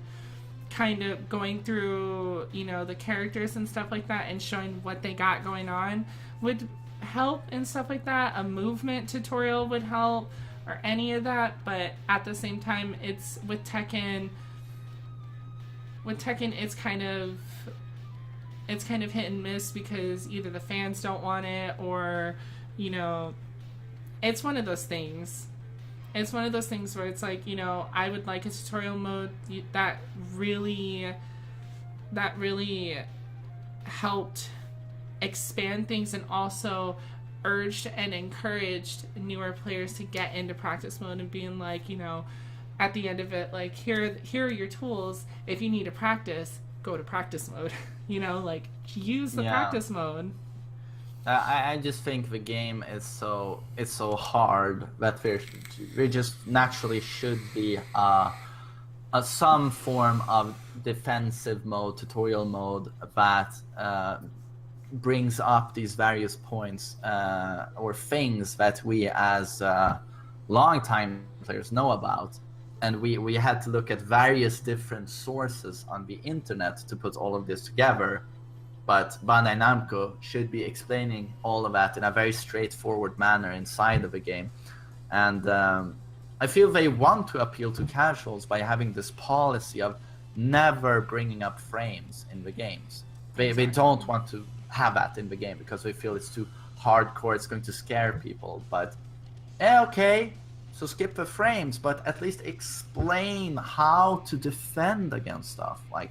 Speaker 1: kind of going through, you know, the characters and stuff like that and showing what they got going on would help and stuff like that. A movement tutorial would help, or any of that. But at the same time, it's with Tekken, it's kind of hit and miss, because either the fans don't want it, or, you know, it's one of those things. it's one of those things where it's like, you know, I would like a tutorial mode that really helped expand things and also urged and encouraged newer players to get into practice mode and being like, you know, at the end of it, like, here are your tools. If you need to practice, go to practice mode. You know, like, use the practice mode.
Speaker 2: I just think the game is so hard that there just naturally should be some form of defensive mode, tutorial mode that brings up these various points or things that we as long-time players know about. And we had to look at various different sources on the internet to put all of this together. But Bandai Namco should be explaining all of that in a very straightforward manner inside of the game. And I feel they want to appeal to casuals by having this policy of never bringing up frames in the games. They don't want to have that in the game because they feel it's too hardcore, it's going to scare people. But okay, so skip the frames, but at least explain how to defend against stuff. Like,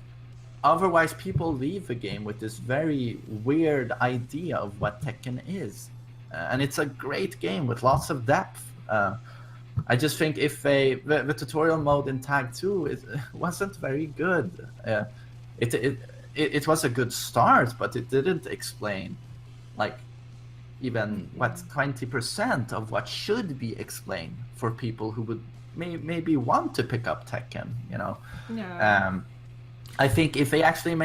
Speaker 2: otherwise people leave the game with this very weird idea of what Tekken is. And it's a great game with lots of depth. I just think if the tutorial mode in Tag 2 wasn't very good. It was a good start, but it didn't explain, like, even 20% of what should be explained for people who would maybe want to pick up Tekken, you know.
Speaker 1: Yeah.
Speaker 2: I think if they actually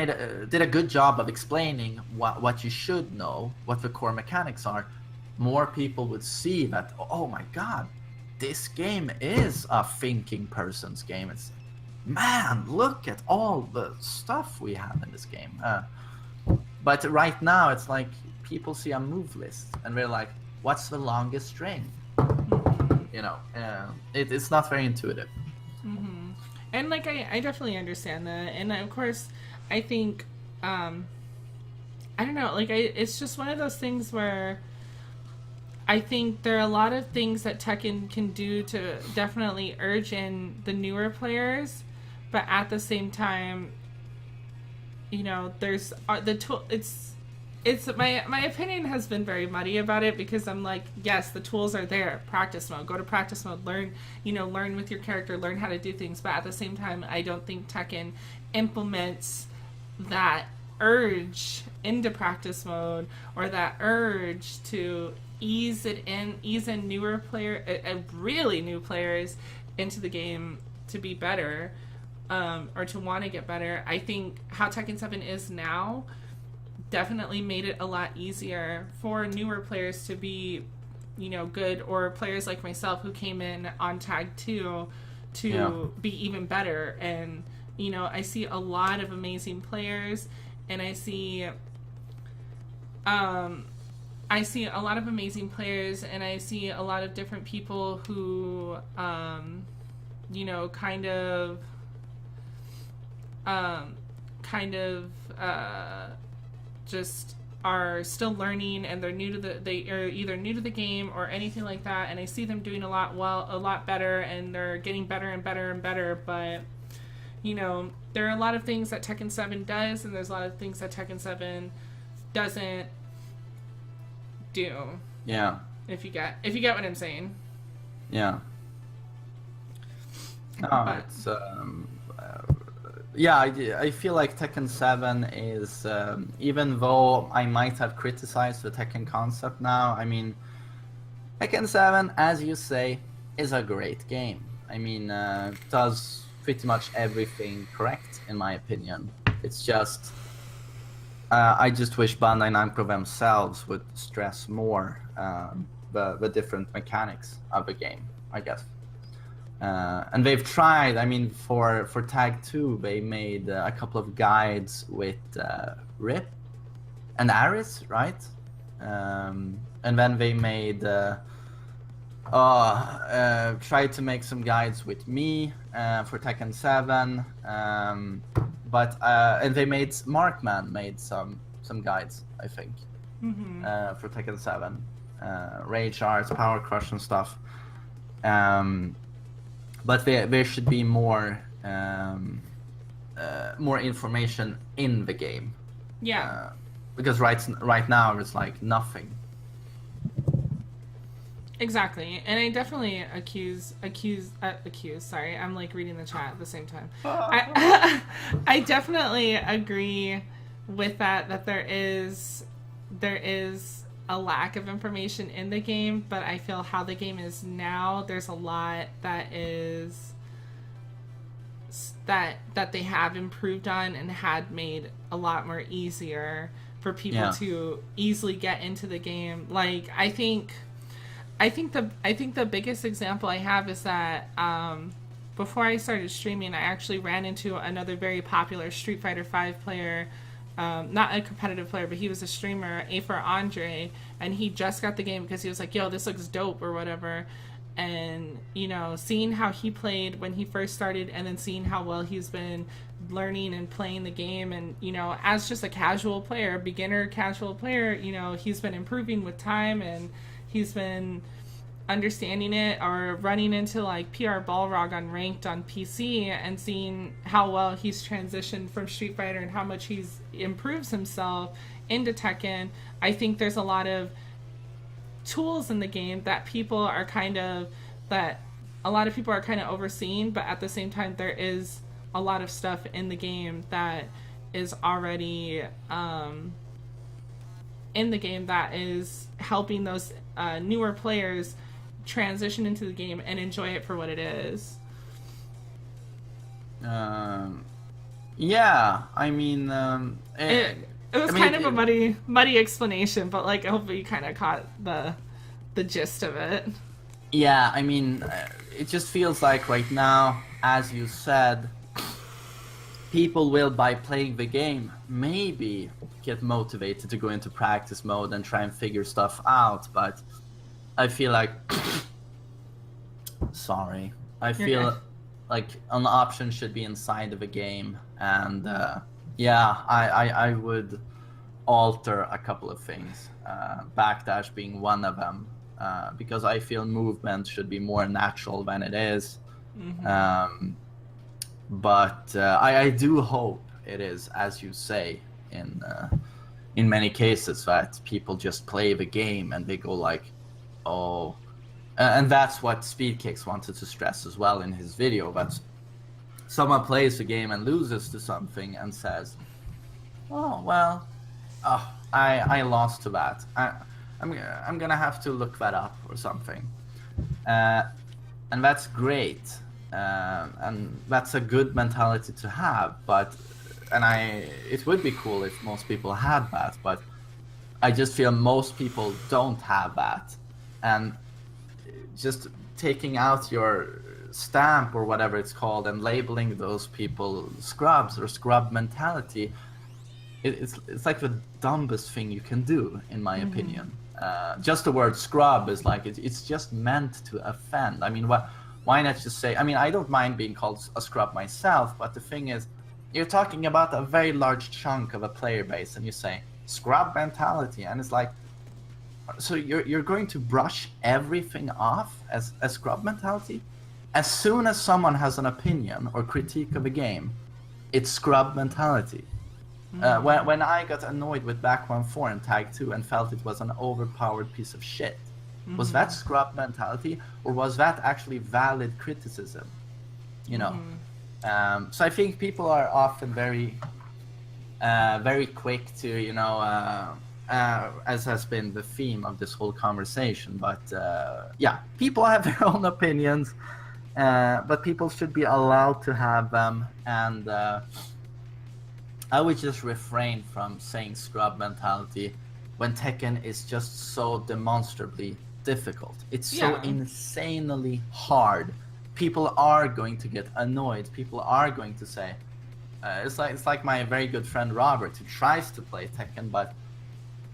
Speaker 2: did a good job of explaining what you should know, what the core mechanics are, more people would see that, oh my god, this game is a thinking person's game. It's, man, look at all the stuff we have in this game. But right now, it's like people see a move list and they're like, what's the longest string? You know, it's not very intuitive.
Speaker 1: Mm-hmm. And, like, I definitely understand that. And, of course, I think, I don't know, like, it's just one of those things where I think there are a lot of things that Tekken can do to definitely urge in the newer players, but at the same time, you know, there's the tool. It's my opinion has been very muddy about it because I'm like, yes, the tools are there. Practice mode, go to practice mode, learn with your character, learn how to do things. But at the same time, I don't think Tekken implements that urge into practice mode or that urge to ease in newer really new players into the game to be better, or to want to get better. I think how Tekken 7 is now definitely made it a lot easier for newer players to be, you know, good, or players like myself who came in on Tag 2 to be even better. And, you know, I see a lot of amazing players, and I see a lot of amazing players, and I see a lot of different people who, you know, kind of just are still learning, and they are either new to the game or anything like that, and I see them doing a lot better, and they're getting better and better and better. But, you know, there are a lot of things that Tekken 7 does, and there's a lot of things that Tekken 7 doesn't do.
Speaker 2: Yeah.
Speaker 1: If you get what I'm saying.
Speaker 2: Yeah. No,
Speaker 1: But
Speaker 2: it's yeah, I feel like Tekken 7 is, even though I might have criticized the Tekken concept now, I mean, Tekken 7, as you say, is a great game. I mean, does pretty much everything correct, in my opinion. It's just, I just wish Bandai Namco themselves would stress more the different mechanics of the game, I guess. And they've tried. I mean, for Tag 2, they made a couple of guides with Rip and Aris, right? And then they made tried to make some guides with me for Tekken 7. But and they made Markman made some guides, I think, for Tekken 7, Rage Arts, Power Crush, and stuff. But there should be more more information in the game.
Speaker 1: Yeah.
Speaker 2: Because right now it's like nothing.
Speaker 1: Exactly, and I definitely accuse. Sorry, I'm like reading the chat at the same time. I definitely agree with that. That there is a lack of information in the game, but I feel how the game is now, there's a lot that is that they have improved on and had made a lot more easier for people to easily get into the game. Like I think the biggest example I have is that before I started streaming, I actually ran into another very popular Street Fighter V player, not a competitive player, but he was a streamer, A4 Andre, and he just got the game because he was like, yo, this looks dope or whatever. And, you know, seeing how he played when he first started and then seeing how well he's been learning and playing the game, and, you know, as just a casual player, beginner casual player, you know, he's been improving with time, and he's been understanding it, or running into like PR Balrog on ranked on PC and seeing how well he's transitioned from Street Fighter and how much he's improves himself into Tekken. I think there's a lot of tools in the game that a lot of people are kind of overseeing, but at the same time there is a lot of stuff in the game that is already in the game that is helping those newer players transition into the game and enjoy it for what it is.
Speaker 2: Yeah, I mean,
Speaker 1: it was kind of a muddy explanation, but like I hope you kind of caught the gist of it.
Speaker 2: Yeah, I mean, it just feels like right now, as you said, people will, by playing the game, maybe get motivated to go into practice mode and try and figure stuff out, but I feel like I feel like an option should be inside of a game, and I would alter a couple of things, backdash being one of them, because I feel movement should be more natural than it is. But I do hope it is, as you say, in many cases, that people just play the game and they go like, oh, and that's what Speedkicks wanted to stress as well in his video, that someone plays the game and loses to something and says, oh, well, I lost to that. I'm gonna have to look that up or something. And that's great. And that's a good mentality to have, it would be cool if most people had that, but I just feel most people don't have that. And just taking out your stamp or whatever it's called and labeling those people scrubs or scrub mentality, it's like the dumbest thing you can do, in my opinion. Just the word scrub is like, it's just meant to offend. I mean, why not just say, I mean, I don't mind being called a scrub myself, but the thing is, you're talking about a very large chunk of a player base and you say scrub mentality, and it's like, so you're going to brush everything off as scrub mentality? As soon as someone has an opinion or critique of a game, it's scrub mentality. When I got annoyed with Back 1-4 and Tag 2 and felt it was an overpowered piece of shit, was that scrub mentality, or was that actually valid criticism? You know, so I think people are often very quick to, you know, as has been the theme of this whole conversation. But yeah, people have their own opinions, but people should be allowed to have them. And I would just refrain from saying scrub mentality when Tekken is just so demonstrably difficult. It's so insanely hard. People are going to get annoyed. People are going to say, it's like my very good friend Robert, who tries to play Tekken, but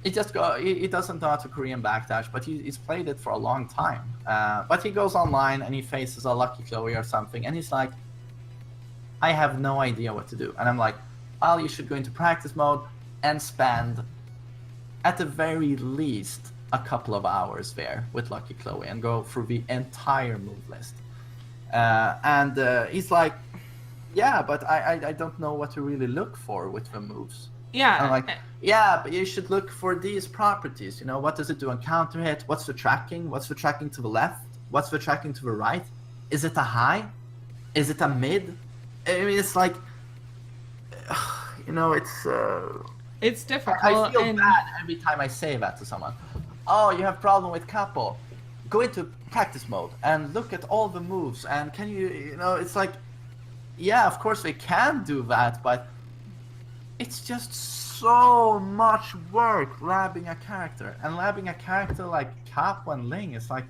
Speaker 2: he doesn't know how to Korean backdash, but he's played it for a long time. But he goes online and he faces a Lucky Chloe or something, and he's like, I have no idea what to do. And I'm like, well, you should go into practice mode and spend, at the very least, a couple of hours there with Lucky Chloe and go through the entire move list. And he's like, yeah, but I don't know what to really look for with the moves.
Speaker 1: Yeah.
Speaker 2: I'm like, yeah, but you should look for these properties. You know, what does it do on counter hit? What's the tracking? What's the tracking to the left? What's the tracking to the right? Is it a high? Is it a mid? I mean, it's like, you know,
Speaker 1: it's difficult.
Speaker 2: I feel bad every time I say that to someone. Oh, you have problem with capo. Go into practice mode and look at all the moves. And can you know, it's like, yeah, of course they can do that, but it's just so much work labbing a character. And labbing a character like Capo and Ling is like,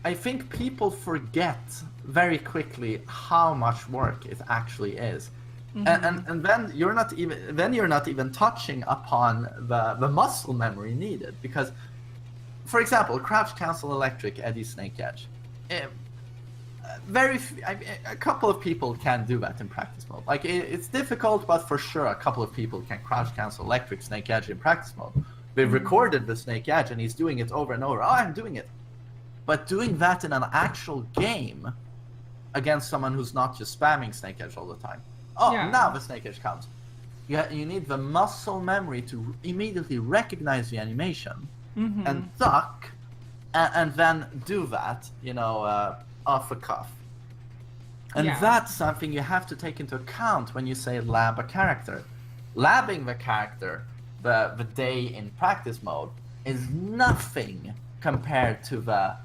Speaker 2: I think people forget very quickly how much work it actually is. Mm-hmm. And then you're not even touching upon the muscle memory needed, because, for example, crouch cancel electric Eddie Snake Edge. A couple of people can do that in practice mode. Like, it's difficult, but for sure a couple of people can crouch cancel electric Snake Edge in practice mode. They've recorded the Snake Edge and he's doing it over and over. Oh, I'm doing it. But doing that in an actual game against someone who's not just spamming Snake Edge all the time. Oh, yeah. Now the Snake Edge comes. You need the muscle memory to immediately recognize the animation and duck, and then do that, you know, off the cuff. And that's something you have to take into account when you say lab a character. Labbing the character the day in practice mode is nothing compared to the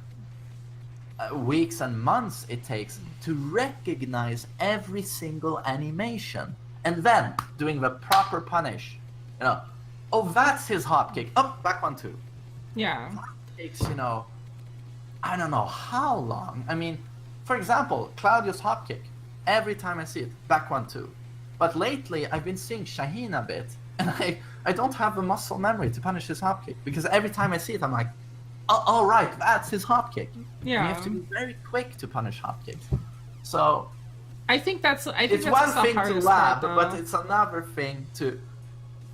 Speaker 2: weeks and months it takes to recognize every single animation, and then doing the proper punish. You know, oh, that's his hop kick. Oh, back 1-2.
Speaker 1: Yeah.
Speaker 2: That takes, you know, I don't know how long. I mean, for example, Claudio's hop kick. Every time I see it, back 1-2. But lately, I've been seeing Shaheen a bit, and I don't have the muscle memory to punish his hop kick, because every time I see it, I'm like, oh, right, that's his hop kick.
Speaker 1: Yeah.
Speaker 2: And you have to be very quick to punish hop kicks. So
Speaker 1: I think that's
Speaker 2: it's one thing to lab, but it's another thing to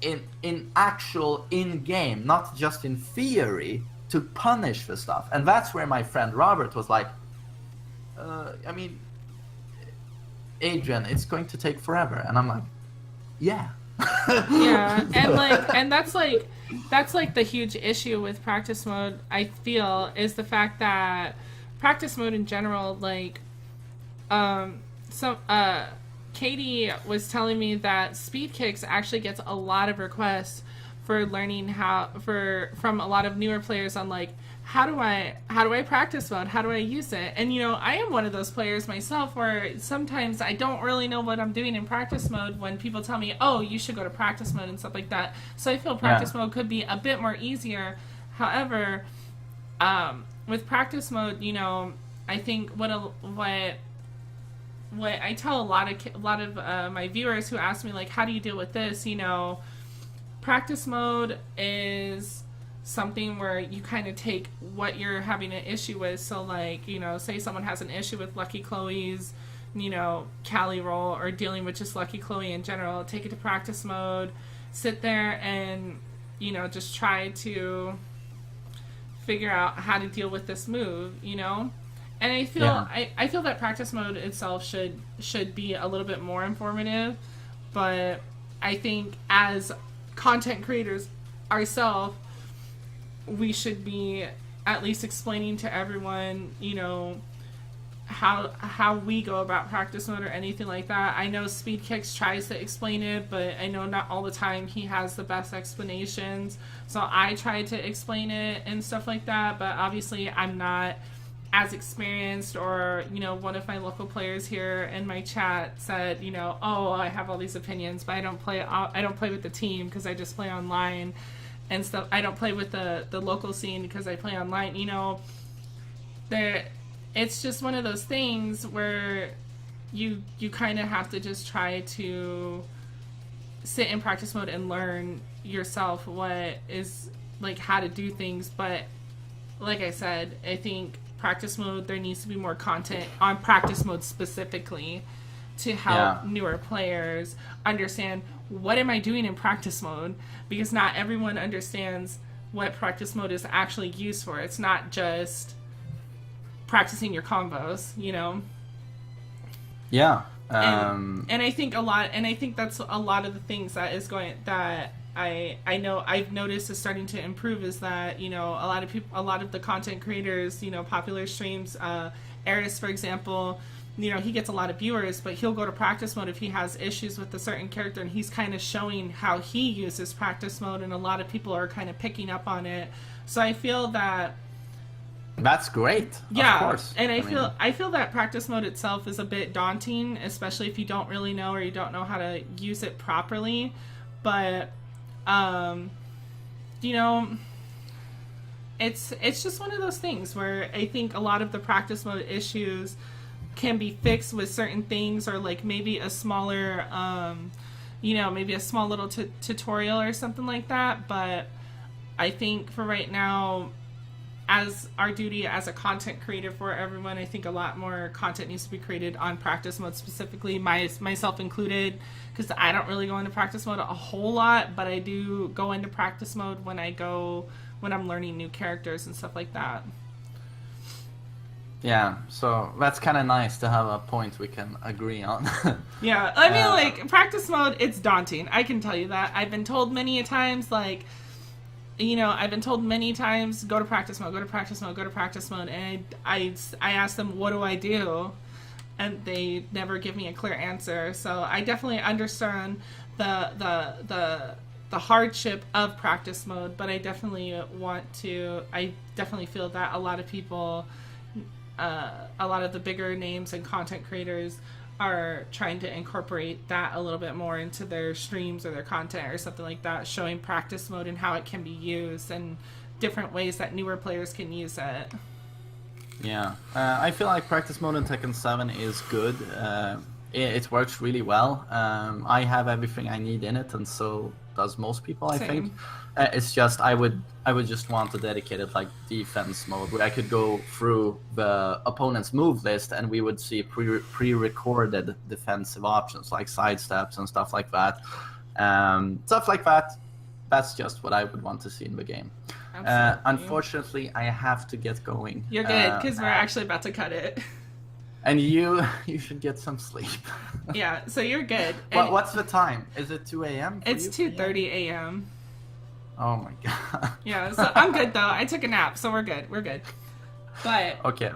Speaker 2: in actual in-game, not just in theory, to punish the stuff. And that's where my friend Robert was like, I mean, Adrian, it's going to take forever. And I'm like, yeah.
Speaker 1: Yeah, and that's like the huge issue with practice mode, I feel, is the fact that practice mode in general, like, Katie was telling me that Speed Kicks actually gets a lot of requests for learning from a lot of newer players on, like, how do I practice mode? How do I use it? And, you know, I am one of those players myself where sometimes I don't really know what I'm doing in practice mode when people tell me, oh, you should go to practice mode and stuff like that. So I feel practice mode could be a bit more easier. However, with practice mode, you know, I think what I tell a lot of my viewers who ask me, like, how do you deal with this? You know, practice mode is something where you kind of take what you're having an issue with. So, like, you know, say someone has an issue with Lucky Chloe's, you know, Cali roll, or dealing with just Lucky Chloe in general, take it to practice mode, sit there and, you know, just try to figure out how to deal with this move, you know? And I feel I feel that practice mode itself should be a little bit more informative, but I think as content creators ourselves, we should be at least explaining to everyone, you know, how we go about practice mode or anything like that. I know Speed Kicks tries to explain it, but I know not all the time he has the best explanations. So I try to explain it and stuff like that, but obviously I'm not as experienced, or, you know, one of my local players here in my chat said, you know, oh, I have all these opinions, but I don't play with the team because I just play online and stuff. I don't play with the local scene because I play online. You know, it's just one of those things where you kind of have to just try to sit in practice mode and learn yourself what is, like, how to do things. But like I said, I think practice mode, there needs to be more content on practice mode specifically to help newer players understand, what am I doing in practice mode, because not everyone understands what practice mode is actually used for. It's not just practicing your combos, you know.
Speaker 2: Yeah.
Speaker 1: And I think that's a lot of the things that is going that I know I've noticed is starting to improve is that, you know, a lot of the content creators, you know, popular streams, Eris, for example, you know, he gets a lot of viewers, but he'll go to practice mode if he has issues with a certain character, and he's kind of showing how he uses practice mode, and a lot of people are kind of picking up on it. So I feel that
Speaker 2: that's great.
Speaker 1: yeah,
Speaker 2: of course.
Speaker 1: And I feel that practice mode itself is a bit daunting, especially if you don't really know or you don't know how to use it properly. But you know, it's just one of those things where I think a lot of the practice mode issues can be fixed with certain things, or like maybe a smaller you know, maybe a small little tutorial or something like that. But I think for right now, as our duty as a content creator for everyone, I think a lot more content needs to be created on practice mode, specifically myself included, because I don't really go into practice mode a whole lot, but I do go into practice mode when I'm learning new characters and stuff like that.
Speaker 2: Yeah, so that's kind of nice to have a point we can agree on.
Speaker 1: Yeah, I mean, like, practice mode, it's daunting. I can tell you that. I've been told many a times, like, you know, go to practice mode, go to practice mode, go to practice mode, and I ask them, what do I do? And they never give me a clear answer. So I definitely understand the hardship of practice mode, but I definitely feel that a lot of people, a lot of the bigger names and content creators are trying to incorporate that a little bit more into their streams or their content or something like that, showing practice mode and how it can be used and different ways that newer players can use it.
Speaker 2: Yeah, I feel like practice mode in Tekken 7 is good. It works really well. I have everything I need in it, and so does most people, I think. It's just I would just want a dedicated like defense mode where I could go through the opponent's move list and we would see pre-recorded defensive options like sidesteps and stuff like that. Stuff like that. That's just what I would want to see in the game. Unfortunately, I have to get going.
Speaker 1: You're good, because we're actually about to cut it.
Speaker 2: And you should get some sleep.
Speaker 1: Yeah, so you're good.
Speaker 2: What's the time? Is it 2 a.m.?
Speaker 1: It's 2:30 a.m.
Speaker 2: Oh my god.
Speaker 1: Yeah, so I'm good though. I took a nap, so we're good. We're good. But
Speaker 2: okay,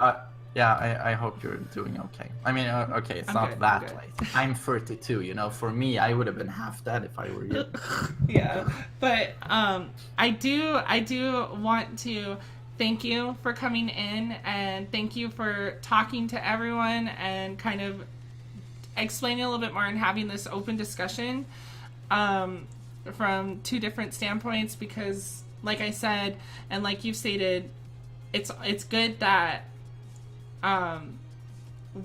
Speaker 2: yeah, I hope you're doing okay. I mean, okay, it's not that late. I'm 32, you know. For me, I would have been half dead if I were you.
Speaker 1: Yeah, but I do want to thank you for coming in, and thank you for talking to everyone and kind of explaining a little bit more and having this open discussion from two different standpoints, because like I said, and like you've stated, it's good that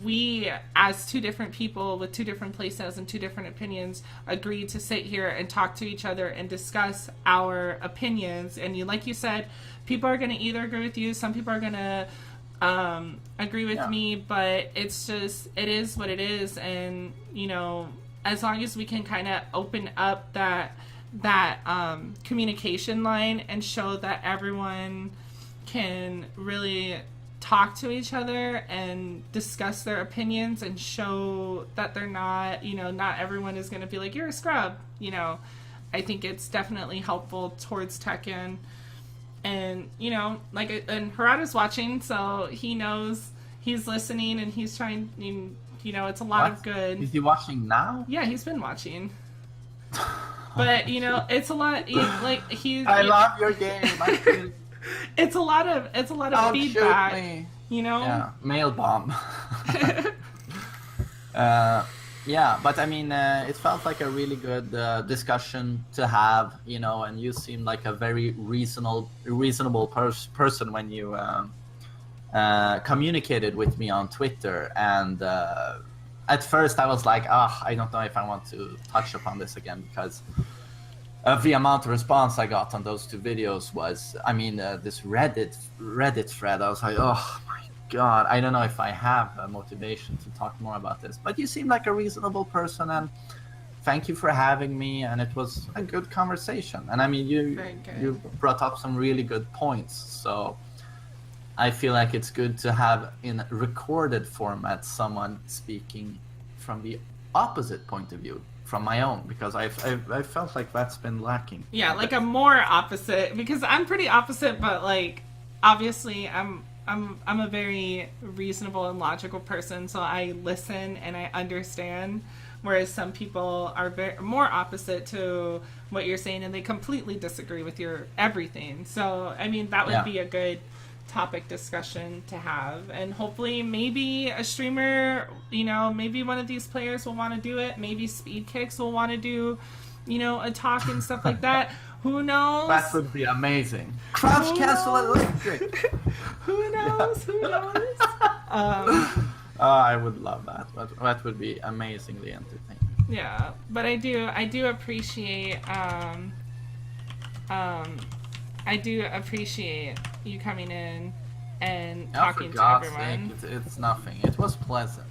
Speaker 1: we, as two different people with two different playstyles and two different opinions, agreed to sit here and talk to each other and discuss our opinions. And like you said, people are going to either agree with you, some people are going to agree with me, but it is what it is. And, you know, as long as we can kind of open up that communication line and show that everyone can really talk to each other and discuss their opinions and show that they're not, you know, not everyone is going to be like, you're a scrub, you know. I think it's definitely helpful towards Tekken. And, you know, like, and Harada's watching, so he knows, he's listening, and he's trying, you know, it's a lot of good.
Speaker 2: Is he watching now?
Speaker 1: Yeah, he's been watching. But, you know, it's a lot, like, he's...
Speaker 2: I love your game.
Speaker 1: It's a lot of
Speaker 2: Don't
Speaker 1: feedback,
Speaker 2: shoot me.
Speaker 1: You know?
Speaker 2: Yeah, mail bomb. Yeah, but I mean, it felt like a really good discussion to have, you know, and you seemed like a very reasonable person when you communicated with me on Twitter. And at first I was like, I don't know if I want to touch upon this again, because of the amount of response I got on those two videos was, I mean, this Reddit thread, I was like, oh my god, I don't know if I have a motivation to talk more about this. But you seem like a reasonable person, and thank you for having me, and it was a good conversation. And I mean, you brought up some really good points, so I feel like it's good to have in recorded format someone speaking from the opposite point of view from my own, because I felt like that's been lacking.
Speaker 1: Yeah, like a more opposite, because I'm pretty opposite, but like obviously I'm a very reasonable and logical person, so I listen and I understand, whereas some people are more opposite to what you're saying and they completely disagree with your everything. So I mean, that would be a good topic discussion to have, and hopefully maybe a streamer, you know, maybe one of these players will want to do it, maybe Speed Kicks will want to do, you know, a talk and stuff like that. Who knows?
Speaker 2: That would be amazing. Crouch Castle Electric.
Speaker 1: Who knows? Who knows?
Speaker 2: I would love that. That would be amazingly entertaining.
Speaker 1: Yeah, but I do appreciate you coming in and talking to everyone.
Speaker 2: It's nothing. It was pleasant.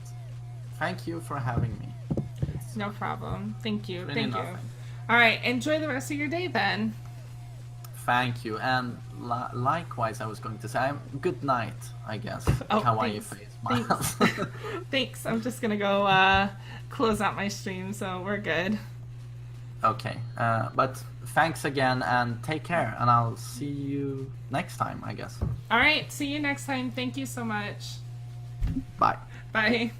Speaker 2: Thank you for having me.
Speaker 1: No problem. Thank you.
Speaker 2: Really
Speaker 1: Thank you.
Speaker 2: nothing.
Speaker 1: All right. Enjoy the rest of your day then.
Speaker 2: Thank you. And likewise, I was going to say, good night, I guess.
Speaker 1: Oh,
Speaker 2: KawaiiFaceMiles.
Speaker 1: Thanks. I'm just going to go close out my stream, so we're good.
Speaker 2: Okay. But thanks again, and take care. And I'll see you next time, I guess.
Speaker 1: All right. See you next time. Thank you so much.
Speaker 2: Bye.
Speaker 1: Bye.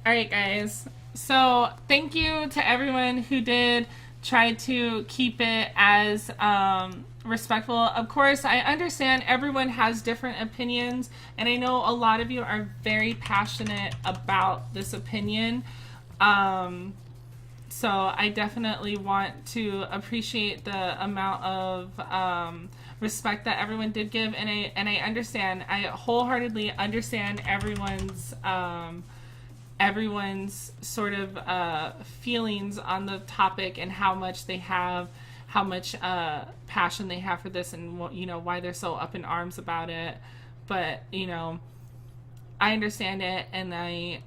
Speaker 1: All right, guys. So thank you to everyone who did try to keep it as respectful. Of course, I understand everyone has different opinions, and I know a lot of you are very passionate about this opinion. So I definitely want to appreciate the amount of respect that everyone did give, and I understand. I wholeheartedly understand everyone's sort of feelings on the topic and how much passion they have for this, and you know why they're so up in arms about it. But you know, I understand it, and I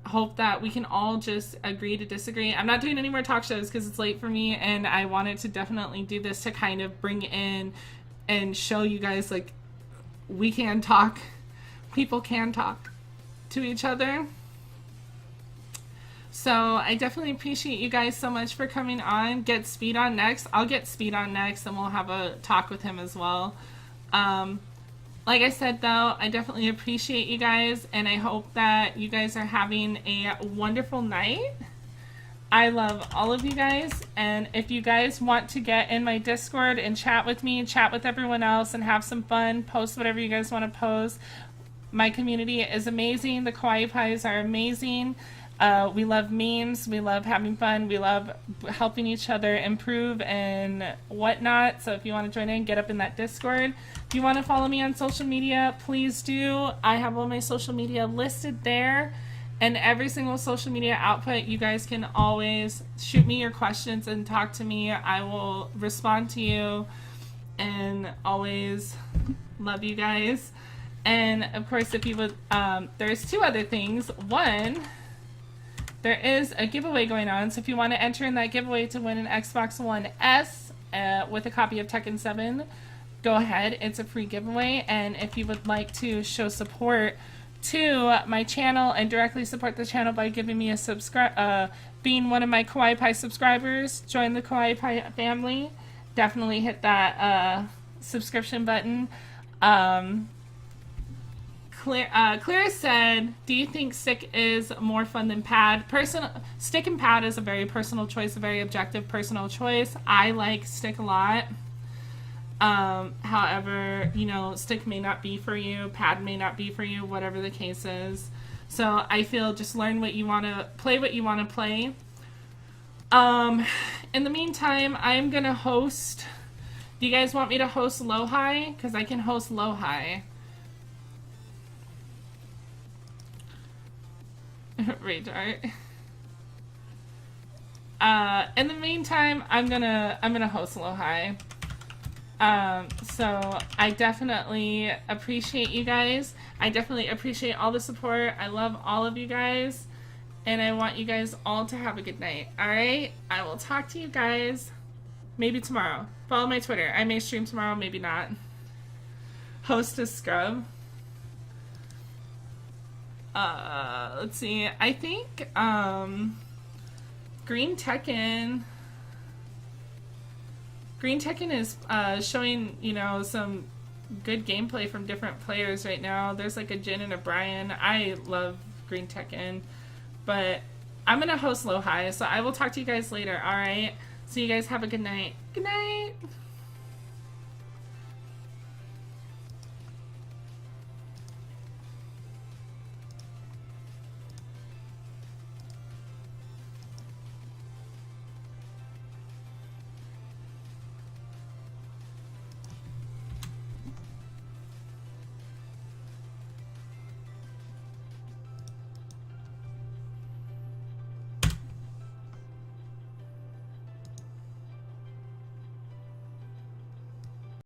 Speaker 1: hope that we can all just agree to disagree. I'm not doing any more talk shows because it's late for me, and I wanted to definitely do this to kind of bring in and show you guys, like, we can talk, people can talk to each other. So I definitely appreciate you guys so much for coming on. Get Speed on next. I'll get Speed on next, and we'll have a talk with him as well. Like I said, though, I definitely appreciate you guys, and I hope that you guys are having a wonderful night. I love all of you guys, and if you guys want to get in my Discord and chat with me, chat with everyone else, and have some fun, post whatever you guys want to post. My community is amazing. The Kawaii Pies are amazing. We love memes, we love having fun, we love helping each other improve and whatnot. So if you want to join in, get up in that Discord. If you want to follow me on social media, please do. I have all my social media listed there, and every single social media output, you guys can always shoot me your questions and talk to me. I will respond to you, and always love you guys. And of course, if you would, there's two other things. One, there is a giveaway going on, so if you want to enter in that giveaway to win an Xbox One S with a copy of Tekken 7, go ahead. It's a free giveaway, and if you would like to show support to my channel and directly support the channel by giving me a being one of my Kawaii Pie subscribers, join the Kawaii Pie family. Definitely hit that subscription button. Claire said, do you think stick is more fun than pad? Stick and pad is a very personal choice, a very objective personal choice. I like stick a lot. However, you know, stick may not be for you, pad may not be for you, whatever the case is. So I feel just learn what you want to play, In the meantime, I'm going to host. Do you guys want me to host low high? Because I can host low high. Radar. In the meantime, I'm gonna host low high. So I definitely appreciate you guys. I definitely appreciate all the support. I love all of you guys, And I want you guys all to have a good night. Alright? I will talk to you guys maybe tomorrow. Follow my Twitter. I may stream tomorrow, maybe not. Host a scrub. Let's see. I think Green Tekken is showing, you know, some good gameplay from different players right now. There's like a Jin and a Brian. I love Green Tekken, but I'm gonna host Low High, so I will talk to you guys later. All right. So you guys have a good night. Good night.